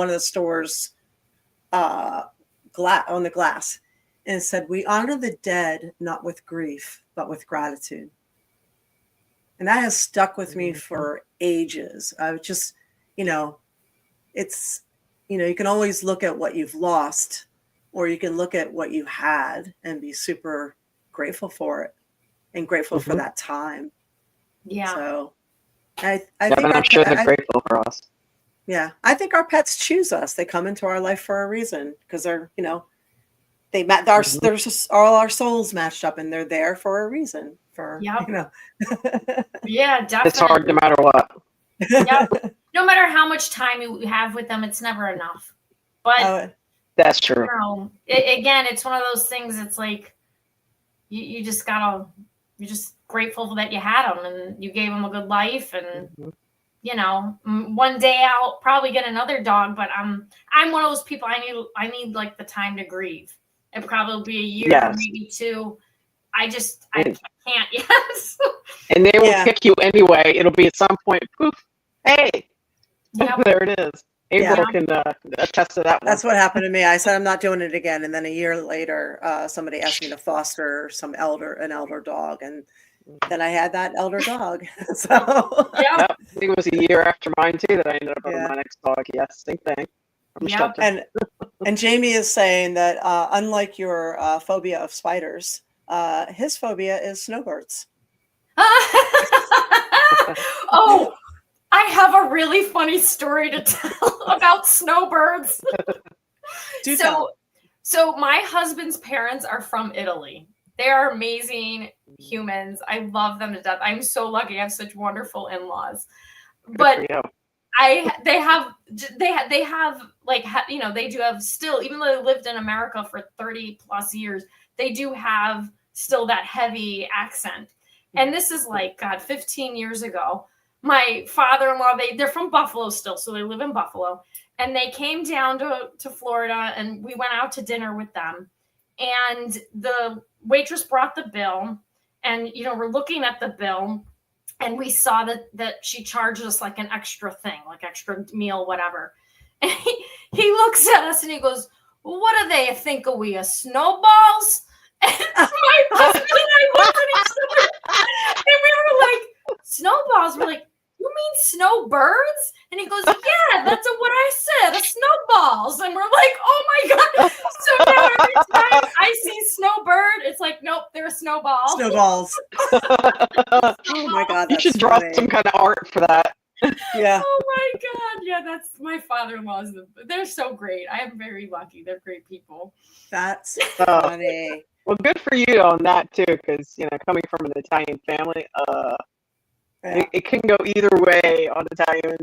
the glass, and it said, "We honor the dead not with grief but with gratitude." And that has stuck with me for ages. I just, it's, you can always look at what you've lost, or you can look at what you had and be super grateful for it and grateful for that time. Yeah. So I think I'm sure they're grateful for us. Yeah. I think our pets choose us. They come into our life for a reason because they're, there's just all our souls matched up and they're there for a reason. Yeah, definitely. It's hard no matter what. Yep. No matter how much time you have with them, it's never enough. But that's true. Again, it's one of those things. It's like you're just grateful that you had them and you gave them a good life. And one day I'll probably get another dog, but I'm one of those people. I need like the time to grieve. It'll probably be a year, maybe 2. I can't yet. And they will pick you anyway. It'll be at some point, poof, hey, there it is. April can attest to that one. That's what happened to me. I said I'm not doing it again. And then a year later, somebody asked me to foster an elder dog. And then I had that elder dog. So I think it was a year after mine too that I ended up having my next dog. Yes, same thing. And Jamie is saying that unlike your phobia of spiders, his phobia is snowbirds. Oh, I have a really funny story to tell about snowbirds. So my husband's parents are from Italy, They are amazing humans. I love them to death. I'm so lucky. I have such wonderful in-laws. But they have like, you know, they do have still, even though they lived in America for 30 plus years, they do have still that heavy accent. And this is like, God, 15 years ago. My father-in-law, they're from Buffalo still, so they live in Buffalo. And they came down to Florida, and we went out to dinner with them. And the waitress brought the bill, and, you know, we're looking at the bill, and we saw that she charged us like an extra thing, like extra meal, whatever. And he looks at us and he goes, well, what do they think of we, snowballs? And my husband and I looked at each other, and we were like, snowballs? We're like, you mean snowbirds? And he goes, yeah, that's what I said, snowballs. And we're like, oh my God. So now every time I see snowbird, it's like, nope, they're a snowball. Snowballs. Oh my God. You should draw some kind of art for that. Yeah. Oh my God. Yeah, that's my father-in-law's. They're so great. I am very lucky. They're great people. That's funny. Well, good for you on that too, because, you know, coming from an Italian family, it can go either way on Italian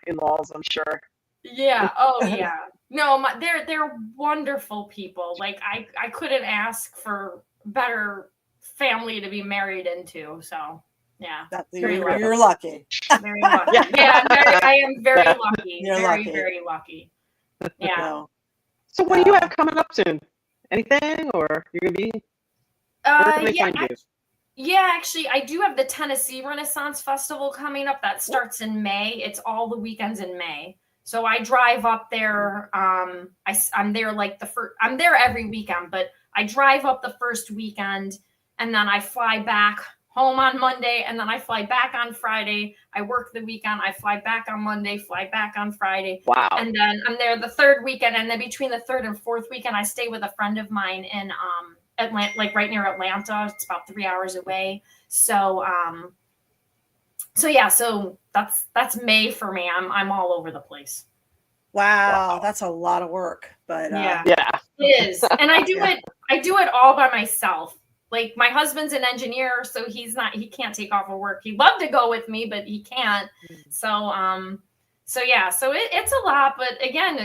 in-laws, I'm sure. Yeah. Oh yeah. No, they're wonderful people. Like I couldn't ask for better family to be married into. So yeah. You're lucky. Very lucky. Yeah, I am very lucky. You're very, lucky. Very lucky. Yeah. No. So what do you have coming up soon? Anything, or you're gonna be? Yeah, actually, I do have the Tennessee Renaissance Festival coming up. That starts in May. It's all the weekends in May. So I drive up there. I'm there like I'm there every weekend, but I drive up the first weekend, and then I fly back home on Monday, and then I fly back on Friday. I work the weekend. I fly back on Monday, fly back on Friday. Wow. And then I'm there the third weekend, and then between the third and fourth weekend, I stay with a friend of mine in Atlanta, like right near Atlanta. It's about 3 hours away. So so that's May for me. I'm all over the place. Wow. That's a lot of work, but yeah, it is. And I do it all by myself. Like, my husband's an engineer, so he can't take off of work. He'd love to go with me, but he can't. So it's a lot, but again,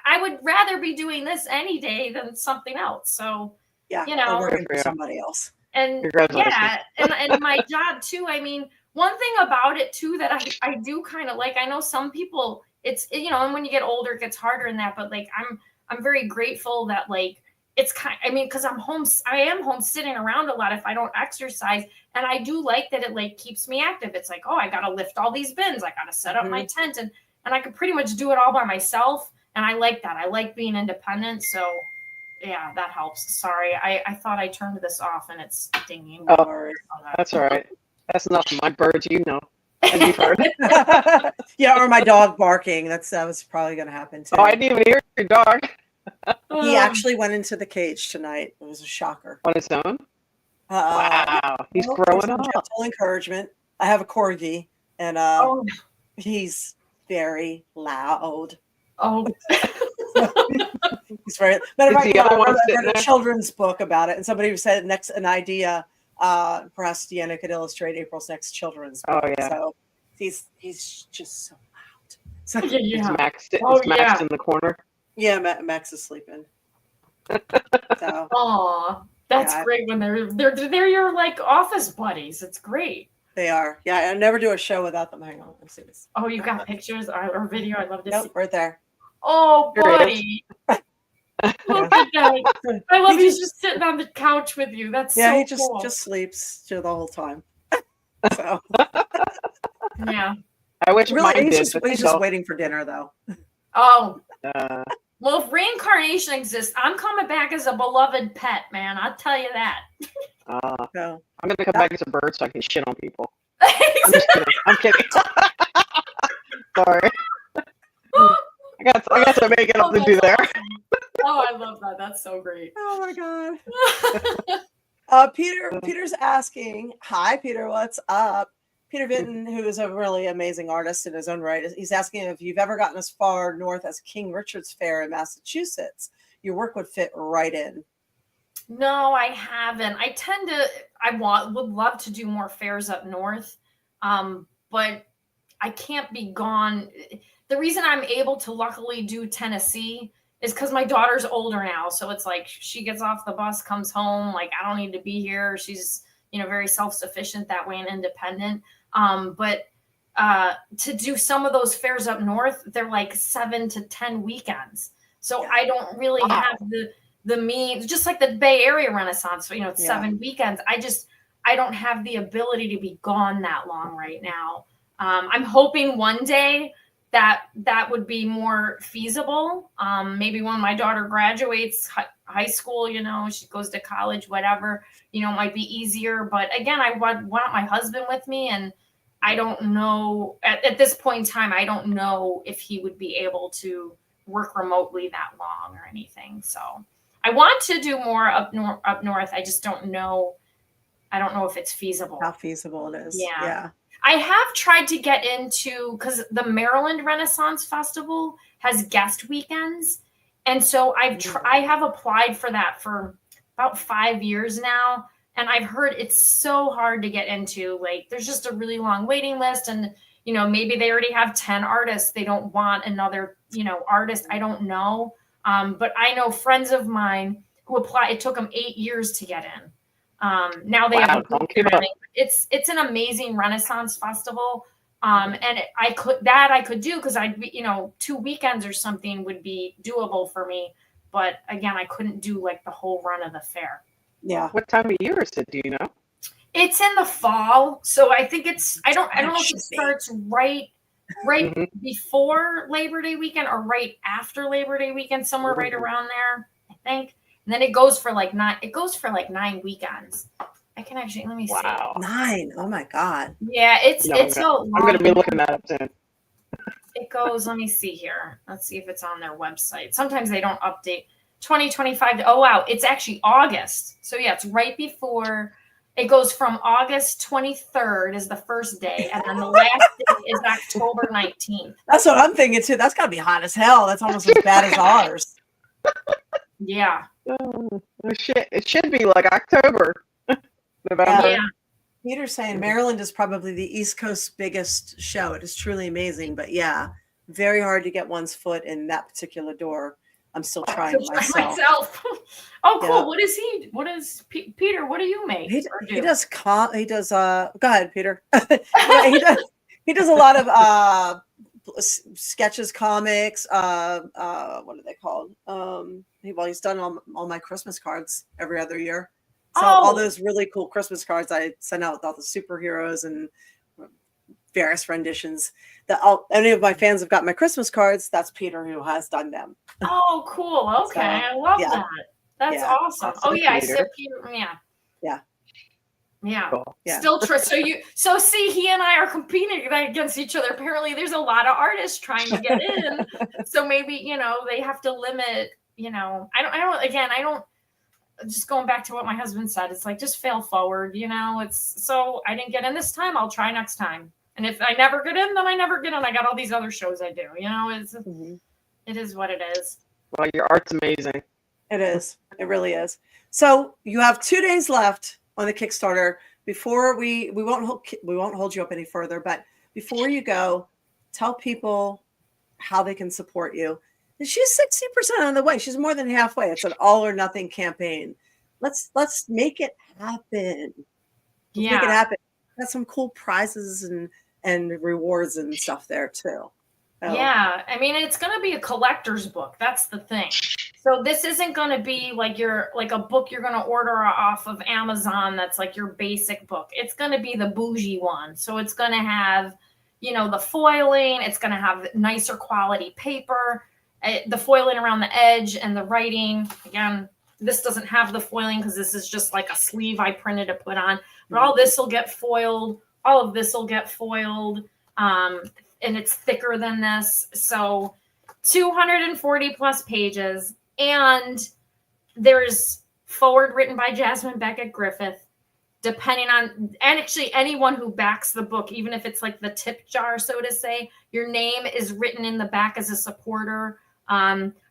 I would rather be doing this any day than something else. So yeah, you know, working for somebody else. And yeah, and my job too. I mean, one thing about it too that I do kind of like, I know some people, it's, you know, and when you get older, it gets harder in that, but like, I'm very grateful that, like, it's because I am home sitting around a lot if I don't exercise. And I do like that it like keeps me active. It's like, oh, I got to lift all these bins. I got to set up my tent, and I can pretty much do it all by myself. And I like that. I like being independent. So yeah, that helps. Sorry. I thought I turned this off and it's dinging. Oh, that's all right. That's enough of my birds, you know. Yeah, or my dog barking. That was probably going to happen too. Oh, I didn't even hear your dog. He actually went into the cage tonight. It was a shocker. On his own? Wow. He's growing up. Gentle encouragement. I have a corgi, and he's very loud. Oh. He's very. Matter of fact, I read a children's book about it, and somebody said an idea. Perhaps Deanna could illustrate April's next children's book. Oh yeah. So he's just so loud. So, Is Max in the corner? Yeah, Max is sleeping. So. Aw, that's great when they're your like office buddies. It's great. They are. Yeah, I never do a show without them. Hang on, let's see this. Oh, you got pictures or video? I'd love to see. Right there. Oh, buddy. Look at that. I love he's just sitting on the couch with you. That's so he cool. just sleeps the whole time. So yeah. I wish really he's just waiting for dinner though. Oh. Well, if reincarnation exists, I'm coming back as a beloved pet, man. I'll tell you that. I'm gonna come back as a bird so I can shit on people. I'm kidding. Sorry. I got some making up to do there. Oh, I love that. That's so great. Oh my God. Peter's asking, hi Peter, what's up? Peter Vinton, who is a really amazing artist in his own right, he's asking if you've ever gotten as far north as King Richard's Fair in Massachusetts. Your work would fit right in. No, I haven't. Would love to do more fairs up north. But I can't be gone. The reason I'm able to luckily do Tennessee is because my daughter's older now. So it's like she gets off the bus, comes home. Like, I don't need to be here. She's, very self-sufficient that way and independent. But to do some of those fairs up north, they're like 7 to 10 weekends. So I don't really have the means, just like the Bay Area Renaissance. So, it's 7 weekends. I don't have the ability to be gone that long right now. I'm hoping one day that would be more feasible. Maybe when my daughter graduates high school, she goes to college, whatever, it might be easier. But again, I want my husband with me, and I don't know at this point in time, I don't know if he would be able to work remotely that long or anything. So I want to do more up north. I just don't know. I don't know if it's feasible. How feasible it is. Yeah. I have tried to get into, because the Maryland Renaissance Festival has guest weekends. And so I have applied for that for about 5 years now. And I've heard it's so hard to get into. Like, there's just a really long waiting list. And, maybe they already have 10 artists. They don't want another, artist. I don't know. But I know friends of mine who applied. It took them 8 years to get in. Now they have it's an amazing Renaissance festival. And I could do, because I'd be, 2 weekends or something would be doable for me. But again, I couldn't do like the whole run of the fair. Yeah. What time of year is it? Do you know? It's in the fall. So I think I don't know if it starts right before Labor Day weekend or right after Labor Day weekend, somewhere right around there, I think. And then it goes for like 9 weekends. I can actually, let me see. 9. Oh my God. Yeah, it's I'm going to be looking that up soon. It goes, let me see here. Let's see if it's on their website. Sometimes they don't update. 2025. Oh, wow. It's actually August. So yeah, it's right before. It goes from August 23rd is the first day. And then the last day is October 19th. That's what I'm thinking too. That's got to be hot as hell. That's almost as bad as ours. Yeah. Oh, shit. It should be like October, November. Yeah. Peter's saying Maryland is probably the East Coast's biggest show. It is truly amazing, but yeah, very hard to get one's foot in that particular door. I'm still trying myself. Oh, cool. Yeah. What is Peter? What do you make? He does. Go ahead, Peter. Yeah, he does a lot of sketches, comics. What are they called? He's done all my Christmas cards every other year. So all those really cool Christmas cards I send out with all the superheroes and various renditions. Any of my fans have got my Christmas cards. That's Peter who has done them. Oh, cool. Okay. So, I love that. That's awesome. I said Peter. Yeah. Cool. Yeah. Still true. So see, he and I are competing against each other. Apparently there's a lot of artists trying to get in. So maybe, they have to limit, I don't just going back to what my husband said. It's like, just fail forward, it's so I didn't get in this time. I'll try next time. And if I never get in, then I never get in. I got all these other shows I do, It is what it is. Well, your art's amazing. It is. It really is. So you have 2 days left on the Kickstarter. Before we won't hold you up any further, but before you go, tell people how they can support you. She's 60% on the way. She's more than halfway. It's an all or nothing campaign. Let's make it happen. Make it happen. Got some cool prizes and rewards and stuff there too. Yeah, I mean, it's going to be a collector's book. That's the thing. So this isn't going to be like a book you're going to order off of Amazon. That's like your basic book. It's going to be the bougie one. So it's going to have, the foiling. It's going to have nicer quality paper, the foiling around the edge and the writing. Again, this doesn't have the foiling because this is just like a sleeve I printed to put on. But all this will get foiled. All of this will get foiled. And it's thicker than this. So 240 plus pages. And there's forward written by Jasmine Beckett Griffith, depending on, and actually anyone who backs the book, even if it's like the tip jar, so to say, your name is written in the back as a supporter.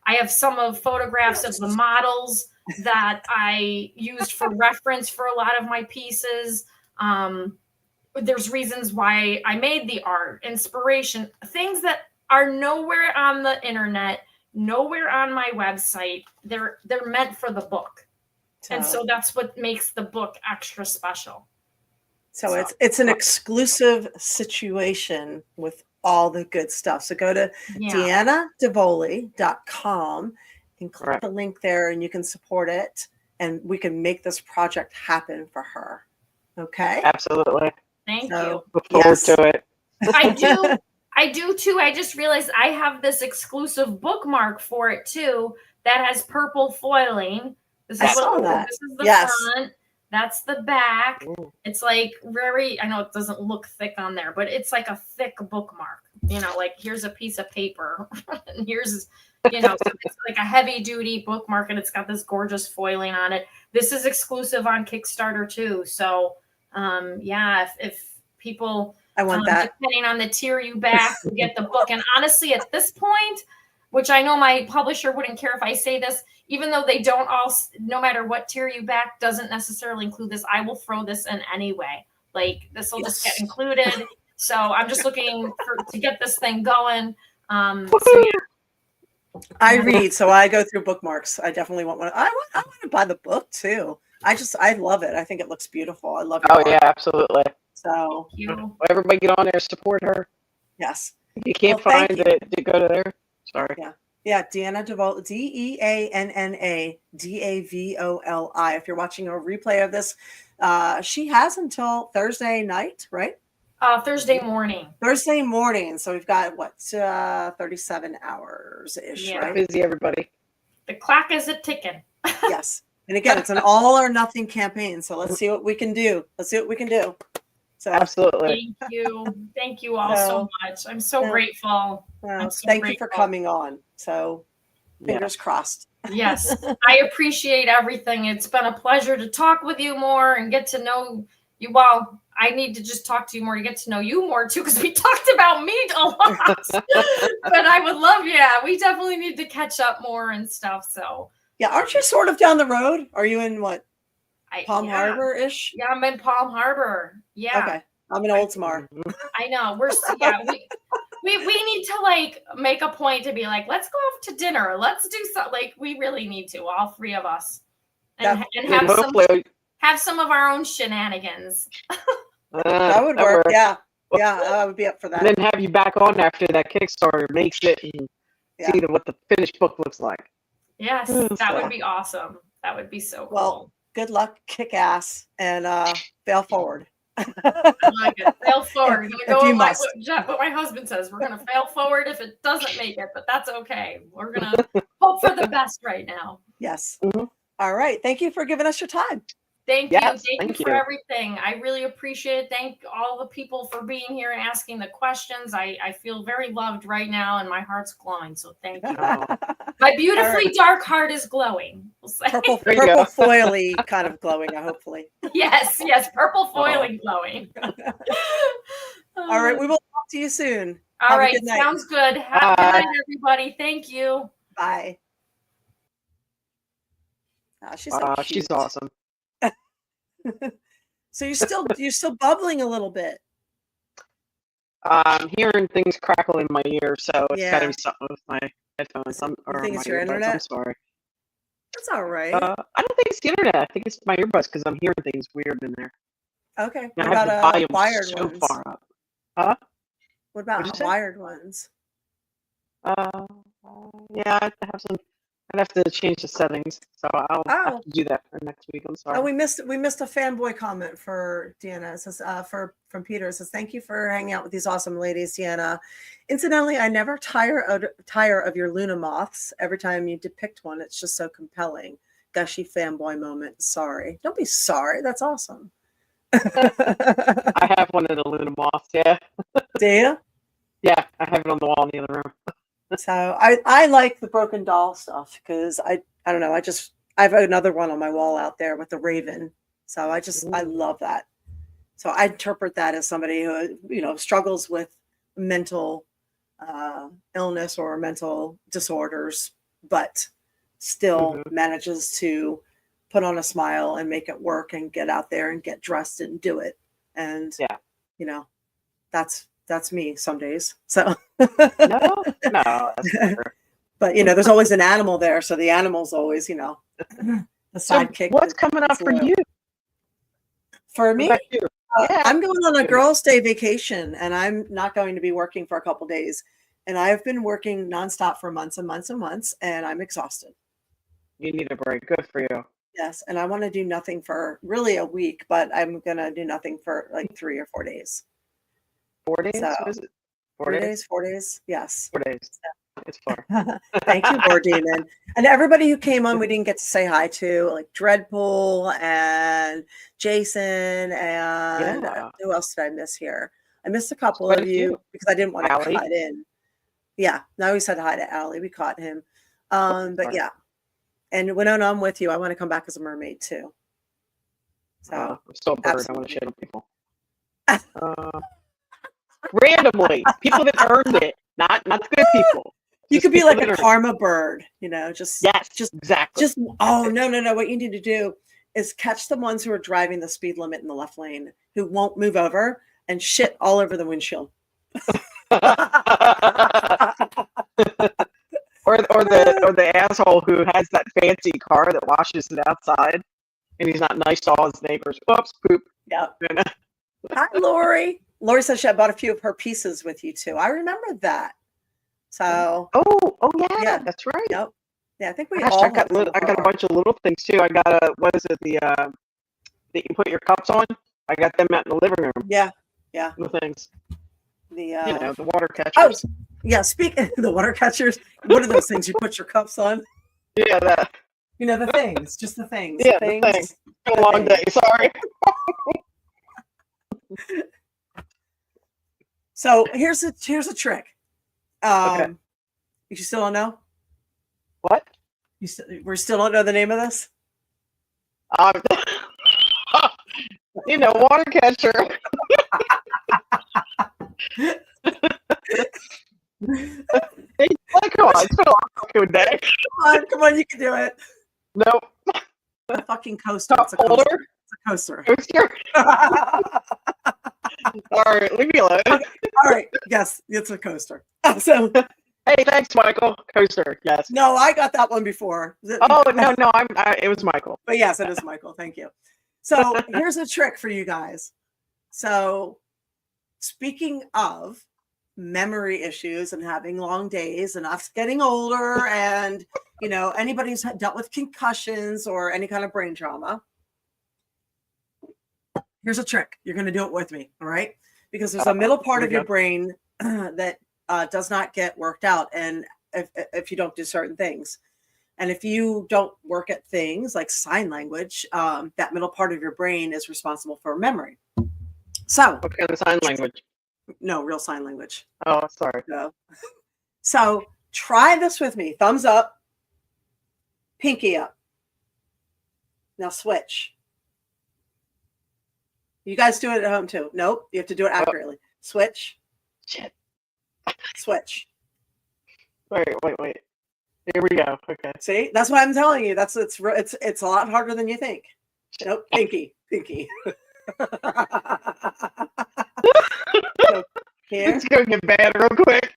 I have some of photographs of the models that I used for reference for a lot of my pieces. There's reasons why I made the art, inspiration, things that are nowhere on the internet, nowhere on my website. They're meant for the book. And so that's what makes the book extra special. So it's an exclusive situation with all the good stuff. So go to deannadavoli.com and click the link there, and you can support it, and we can make this project happen for her. Okay? Absolutely. Thank you. Look forward to it. I do too. I just realized I have this exclusive bookmark for it too that has purple foiling. This is the front. That's the back. Ooh. It's like very, I know it doesn't look thick on there, but it's like a thick bookmark. You know, like here's a piece of paper and here's, you know, so it's like a heavy duty bookmark, and it's got this gorgeous foiling on it. This is exclusive on Kickstarter too. So if people, I want that. Depending on the tier you back to get the book. And honestly, at this point, which I know my publisher wouldn't care if I say this, even though they don't all, no matter what tier you back, doesn't necessarily include this, I will throw this in anyway. Like this will just get included. So I'm just looking to get this thing going. I read, so I go through bookmarks. I definitely want one. I want to buy the book too. I love it. I think it looks beautiful. I love it. Oh yeah, absolutely. So everybody get on there, support her. Yes. If you can't find it, to go to there. Sorry. Yeah. Deanna Davoli, DeannaDavoli. If you're watching a replay of this, she has until Thursday night, right? Thursday morning. Thursday morning. So we've got 37 hours ish. Yeah. Right? Busy everybody. The clock is a ticking. Yes. And again, it's an all or nothing campaign. So let's see what we can do. So absolutely. Thank you all so much. I'm so grateful. Thank you for coming on. So fingers crossed. Yes, I appreciate everything. It's been a pleasure to talk with you more and get to know you. Well, I need to just talk to you more to get to know you more too, because we talked about me a lot. But I would love, we definitely need to catch up more and stuff. So aren't you sort of down the road? Are you in what? Palm Harbor-ish? Yeah, I'm in Palm Harbor. Yeah. Okay. I'm in Oldsmar. I know. We need to like make a point to be like, let's go off to dinner. Let's do something. Like we really need to, all three of us. And have some of our own shenanigans. That would work. Yeah. Yeah, I would be up for that. And then have you back on after that Kickstarter makes it and see what the finished book looks like. Yes, that would be awesome. That would be so cool. Well, good luck, kick ass, and fail forward. I like it. Fail forward. Go what my husband says. We're going to fail forward if it doesn't make it, but that's okay. We're going to hope for the best right now. Yes. Mm-hmm. All right. Thank you for giving us your time. Thank you. Thank you for everything. I really appreciate it. Thank all the people for being here and asking the questions. I feel very loved right now, and my heart's glowing. So thank you. My beautifully dark heart is glowing. We'll say. Purple foily kind of glowing, hopefully. Yes, purple foiling glowing. All right, we will talk to you soon. All right, sounds good. Have a good night, everybody. Thank you. Bye. She's awesome. So you're still bubbling a little bit. I'm hearing things crackle in my ear, so it's got to be something with my headphones. I think it's your internet. I'm sorry. That's all right. I don't think it's the internet. I think it's my earbuds because I'm hearing things weird in there. Okay. What about wired so ones? Far up. Huh? What about wired ones? Yeah, I have some. I'd have to change the settings, so I'll have to do that for next week. I'm sorry. Oh, we missed a fanboy comment for Deanna. It says from Peter. It says, "Thank you for hanging out with these awesome ladies, Deanna. Incidentally, I never tire of your Luna moths. Every time you depict one, it's just so compelling. Gushy fanboy moment. Sorry, don't be sorry. That's awesome." I have one of the Luna moths. Yeah. Do you? Yeah, I have it on the wall in the other room. So I like the broken doll stuff because I don't know, I have another one on my wall out there with the raven. So I love that. So I interpret that as somebody who, struggles with mental illness or mental disorders. but still manages to put on a smile and make it work and get out there and get dressed and do it. And, you know, that's me some days. So, no, that's never. But, you know, there's always an animal there. So the animal's always, you know, the sidekick. So what's coming up for you? For me? I'm going on a girls' day vacation, and I'm not going to be working for a couple days. And I've been working nonstop for months and months and months, and I'm exhausted. You need a break. Good for you. Yes, and I want to do nothing for really a week, but I'm going to do nothing for like 3 or 4 days. 4 days? So, what is it? 4 days? 4 days? Yes. 4 days. It's far. Thank you, Deanna. And everybody who came on, we didn't get to say hi to, like Dreadpool and Jason and who else did I miss here? I missed a couple of you because I didn't want to cut in. Yeah, no, we said hi to Allie. We caught him. But yeah. And Winona, I'm with you. I want to come back as a mermaid too. So I'm still a bird. I want to shit on people. Randomly, people that earned it, not the good people. You could be like a karma bird, you know, just exactly. Just no. What you need to do is catch the ones who are driving the speed limit in the left lane, who won't move over and shit all over the windshield. or the asshole who has that fancy car that washes it outside, and he's not nice to all his neighbors. Oops, poop. Yeah. Hi, Lori. Lori says she bought a few of her pieces with you too. I remember that. So. Oh yeah, that's right. Yep. Yeah, I think we I got a bunch of little things too. I got what is it? That you put your cups on. I got them out in the living room. Yeah. The things. The the water catchers. Oh, yeah. Speaking of the water catchers, what are those things you put your cups on? Yeah, that. You know, the things, just the things. Yeah, the things. It's been a long day. Sorry. So here's a trick. You still don't know? What? We still don't know the name of this? Water catcher. Hey, come on, it's been a long fucking day. Come on, you can do it. Nope. A fucking coaster. It's a coaster. It's a coaster. All right, leave me alone. Okay. All right. Yes, it's a coaster. So, hey, thanks, Michael. Coaster. Yes. No, I got that one before. Oh no, it was Michael. But yes, it is Michael. Thank you. So here's a trick for you guys. So, speaking of memory issues and having long days and us getting older, and anybody who's dealt with concussions or any kind of brain trauma. Here's a trick. You're going to do it with me, all right? Because there's a middle part of your brain that does not get worked out, and if you don't do certain things. And if you don't work at things like sign language, that middle part of your brain is responsible for memory. So, what kind of sign language? No, real sign language. Oh, sorry. No. So try this with me. Thumbs up, pinky up. Now switch. You guys do it at home too. Nope, you have to do it accurately. Switch. Shit. Switch. Wait. Here we go. Okay. See, that's what I'm telling you. It's a lot harder than you think. Nope, pinky. So here. It's gonna get bad real quick.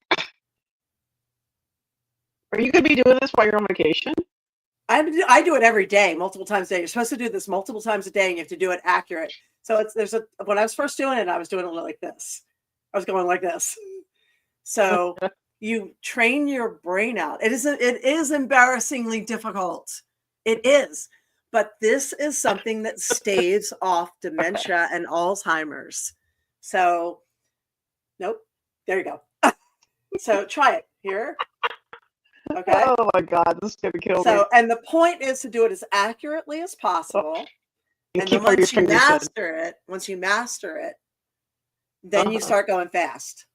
Are you gonna be doing this while you're on vacation? I do it every day, multiple times a day. You're supposed to do this multiple times a day, and you have to do it accurate. So when I was first doing it, I was doing it like this. I was going like this. So you train your brain out. It is embarrassingly difficult. It is. But this is something that staves off dementia and Alzheimer's. So, nope. There you go. So try it here. Okay. Oh my God, this is gonna kill me. So, and the point is to do it as accurately as possible. And then once you master it, then you start going fast.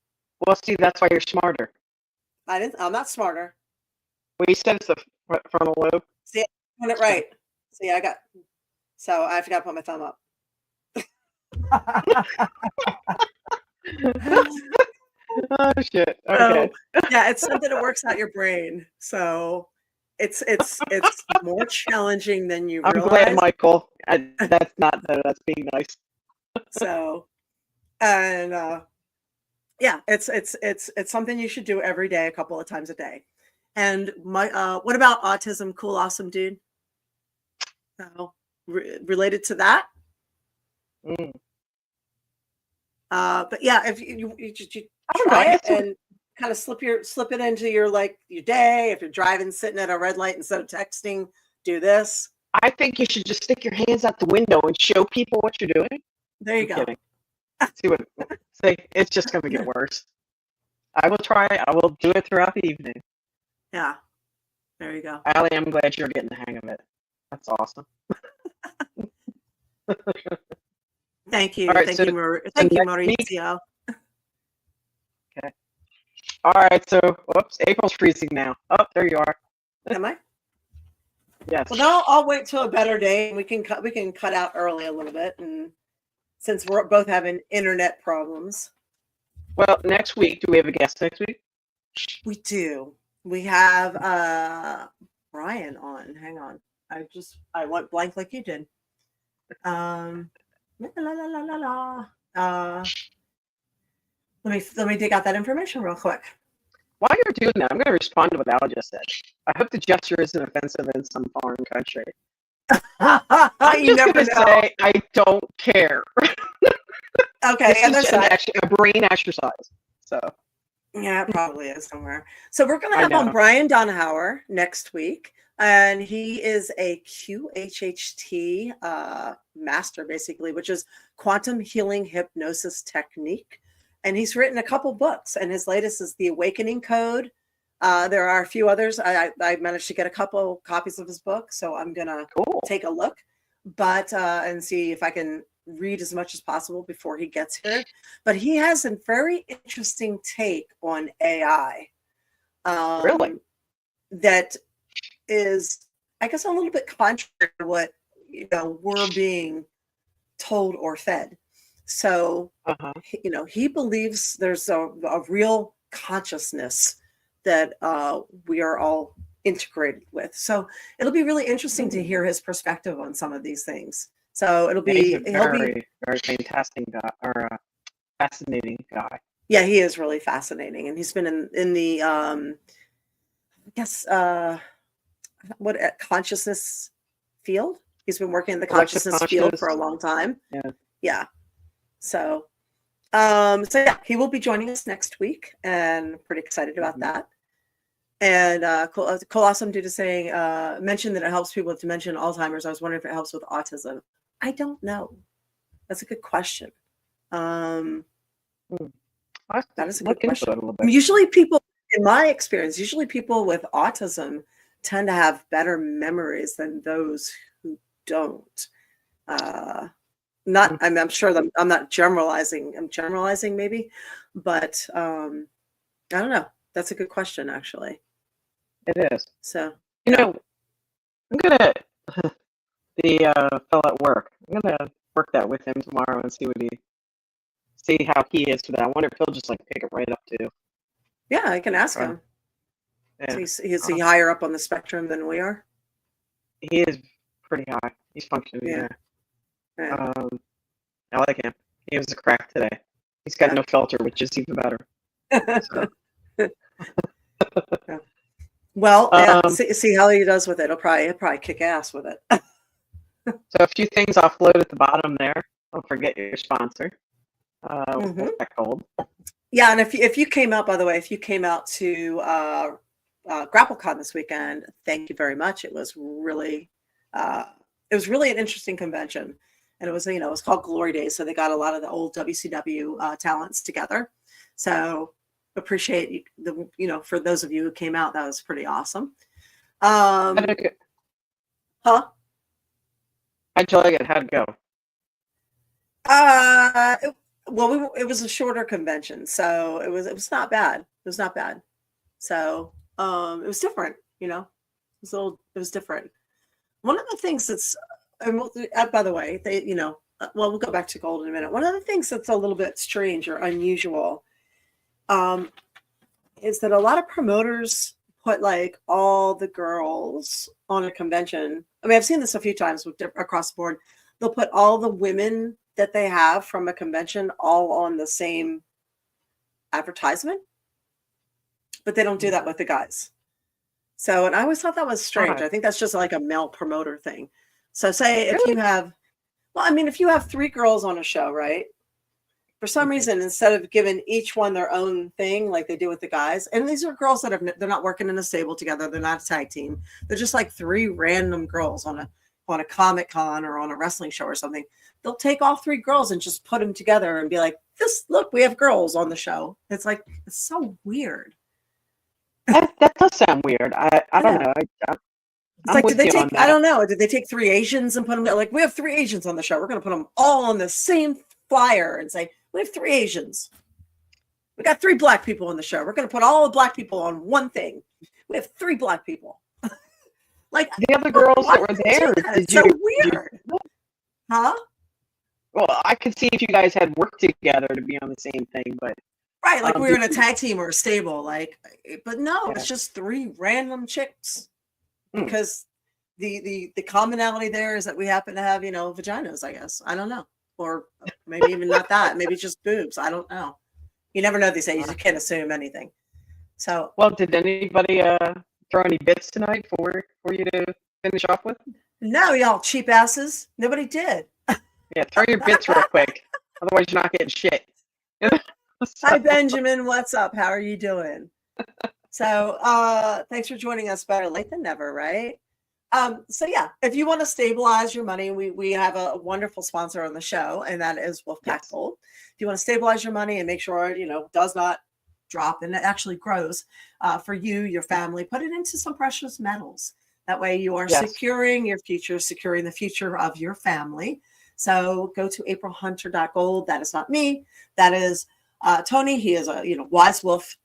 Well, see, that's why you're smarter. I'm not smarter. Well, you said it's the frontal lobe. See, I'm doing it right. See, I forgot to put my thumb up. Oh shit. Okay. So, yeah, it's something that works out your brain. So it's more challenging than you I'm realize. glad, Michael. That's being nice. So, and yeah, it's something you should do every day, a couple of times a day. And what about autism? Cool, awesome dude. So, related to that. But yeah, if you try it and kind of slip it into your day. If you're driving, sitting at a red light, instead of texting, do this. I think you should just stick your hands out the window and show people what you're doing. There you go. Kidding. See, it's just going to get worse. I will try. I will do it throughout the evening. Yeah. There you go. Allie, I'm glad you're getting the hang of it. That's awesome. Thank you. Right, thank so you, Mauricio. Okay. All right. So, whoops. April's freezing now. Oh, there you are. Am I? Yes. Well, no, I'll wait till a better day, and we can cut out early a little bit, and since we're both having internet problems. Well, next week, do we have a guest next week? We do. We have Brian on. Hang on. I went blank like you did. Let me dig out that information real quick. While you're doing that, I'm going to respond to what Al just said. I hope the gesture isn't offensive in some foreign country. I'm you just never going to say I don't care. Okay, and there's actually a brain exercise. So yeah, it probably is somewhere. So we're going to have on Brian Donahauer next week, and he is a QHHT master, basically, which is quantum healing hypnosis technique. And he's written a couple books, and his latest is The Awakening Code. There are a few others. I managed to get a couple copies of his book, so I'm gonna take a look, and see if I can read as much as possible before he gets here. But he has a very interesting take on AI. Really? That is, I guess, a little bit contrary to what we're being told or fed. So, he believes there's a real consciousness that we are all integrated with. So it'll be really interesting to hear his perspective on some of these things. So it'll be very fantastic guy, or fascinating guy. Yeah, he is really fascinating, and he's been in the consciousness field. He's been working in the consciousness field for a long time. Yeah. So, yeah, he will be joining us next week, and pretty excited about that. And cool, awesome dude is saying, mentioned that it helps people with dementia and Alzheimer's. I was wondering if it helps with autism. I don't know. That's a good question. That is a good question. Usually people, in my experience, people with autism tend to have better memories than those who don't. I'm sure that I'm not generalizing. I'm generalizing maybe, but I don't know. That's a good question, actually. It is. So I'm gonna the fellow at work. I'm gonna work that with him tomorrow and see how he is for that. I wonder if he'll just pick it right up too. Yeah, I can ask him. Yeah. Is he higher up on the spectrum than we are? He is pretty high. He's functioning. Yeah. I like him. He was a crack today. He's got no filter, which is even better. Well, see how he does with it. He'll probably kick ass with it. So a few things I'll float at the bottom there. Don't forget your sponsor. What's that called? Yeah, and if you came out, by the way, to GrappleCon this weekend, thank you very much. It was really an interesting convention, and it was called Glory Days, so they got a lot of the old WCW talents together. So appreciate for those of you who came out, that was pretty awesome. How'd you like it? How'd it go? It was a shorter convention, so it was not bad. It was not bad. So it was different, it was different. One of the things that's, by the way, we'll go back to gold in a minute. One of the things that's a little bit strange or unusual is that a lot of promoters put like all the girls on a convention. I mean, I've seen this a few times across the board. They'll put all the women that they have from a convention all on the same advertisement, but they don't do that with the guys. So, and I always thought that was strange. I think that's just like a male promoter thing. So say if you have, well, I mean, if you have 3 girls on a show, right? For some reason, instead of giving each one their own thing, like they do with the guys, and these are girls that they're not working in a stable together. They're not a tag team. They're just like 3 random girls on a Comic Con or on a wrestling show or something. They'll take all 3 girls and just put them together and be like, look, we have girls on the show. It's like, it's so weird. That does sound weird. I don't know. It's like, did they take, I don't know, did they take 3 Asians and put them, like, we have 3 Asians on the show. We're going to put them all on the same flyer and say, we have 3 Asians. We got 3 black people on the show. We're going to put all the black people on one thing. We have 3 black people. Like the other girls that were there. It's so weird. Huh? Well, I could see if you guys had worked together to be on the same thing, but right, like we were in a tag team or a stable, like, but no, it's just 3 random chicks because the commonality there is that we happen to have, vaginas, I guess. I don't know. Or maybe even not that. Maybe it's just boobs. I don't know. You never know these days. You can't assume anything. So, well, did anybody throw any bits tonight for you to finish off with? No, y'all cheap asses. Nobody did. Yeah, throw your bits real quick. Otherwise, you're not getting shit. Hi, Benjamin. What's up? How are you doing? So, thanks for joining us. Better late than never, right? So yeah, if you want to stabilize your money, we have a wonderful sponsor on the show, and that is Wolfpack Gold. If you want to stabilize your money and make sure it, does not drop and it actually grows for you, your family, put it into some precious metals. That way you are securing your future, securing the future of your family. So go to aprilhunter.gold. That is not me. That is Tony. He is a wise wolf,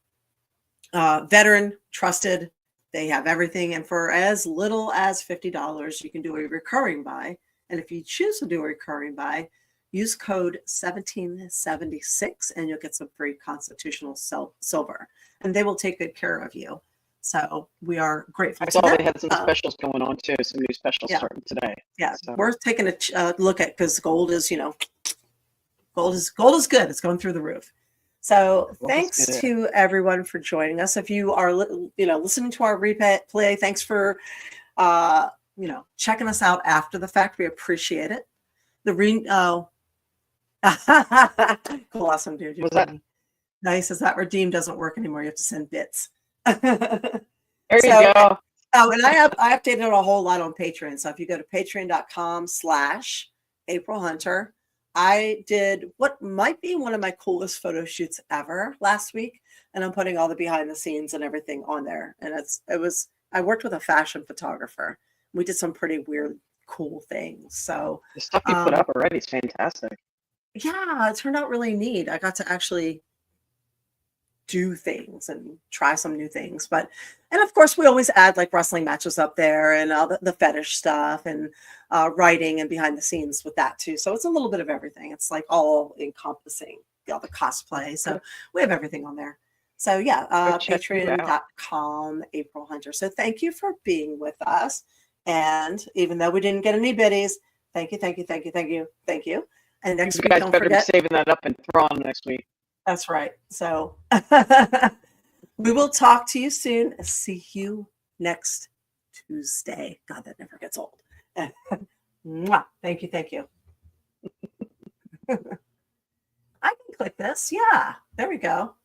veteran, trusted. They have everything. And for as little as $50, you can do a recurring buy. And if you choose to do a recurring buy, use code 1776 and you'll get some free constitutional silver. And they will take good care of you. So we are grateful. I saw they had some specials going on too. Some new specials starting today. Yeah, so. Worth taking a look at because gold is, gold is good. It's going through the roof. So thanks to everyone for joining us. If you are, listening to our replay, thanks for, checking us out after the fact. We appreciate it. Cool, awesome, dude. Was that nice? Is that redeem doesn't work anymore? You have to send bits. There you go. Oh, and I updated a whole lot on Patreon. So if you go to patreon.com/AprilHunter, I did what might be one of my coolest photo shoots ever last week. And I'm putting all the behind the scenes and everything on there. And I worked with a fashion photographer. We did some pretty weird, cool things. So the stuff you put up already is fantastic. Yeah, it turned out really neat. I got to actually do things and try some new things. And of course, we always add like wrestling matches up there and all the fetish stuff and writing and behind the scenes with that too. So it's a little bit of everything. It's like all encompassing, all the cosplay. So we have everything on there. So yeah, patreon.com, April Hunter. So thank you for being with us. And even though we didn't get any biddies, thank you. And next week, don't better forget, be saving that up and throw on next week. That's right. So we will talk to you soon. See you next Tuesday. God, that never gets old. Thank you. I can click this. Yeah, there we go.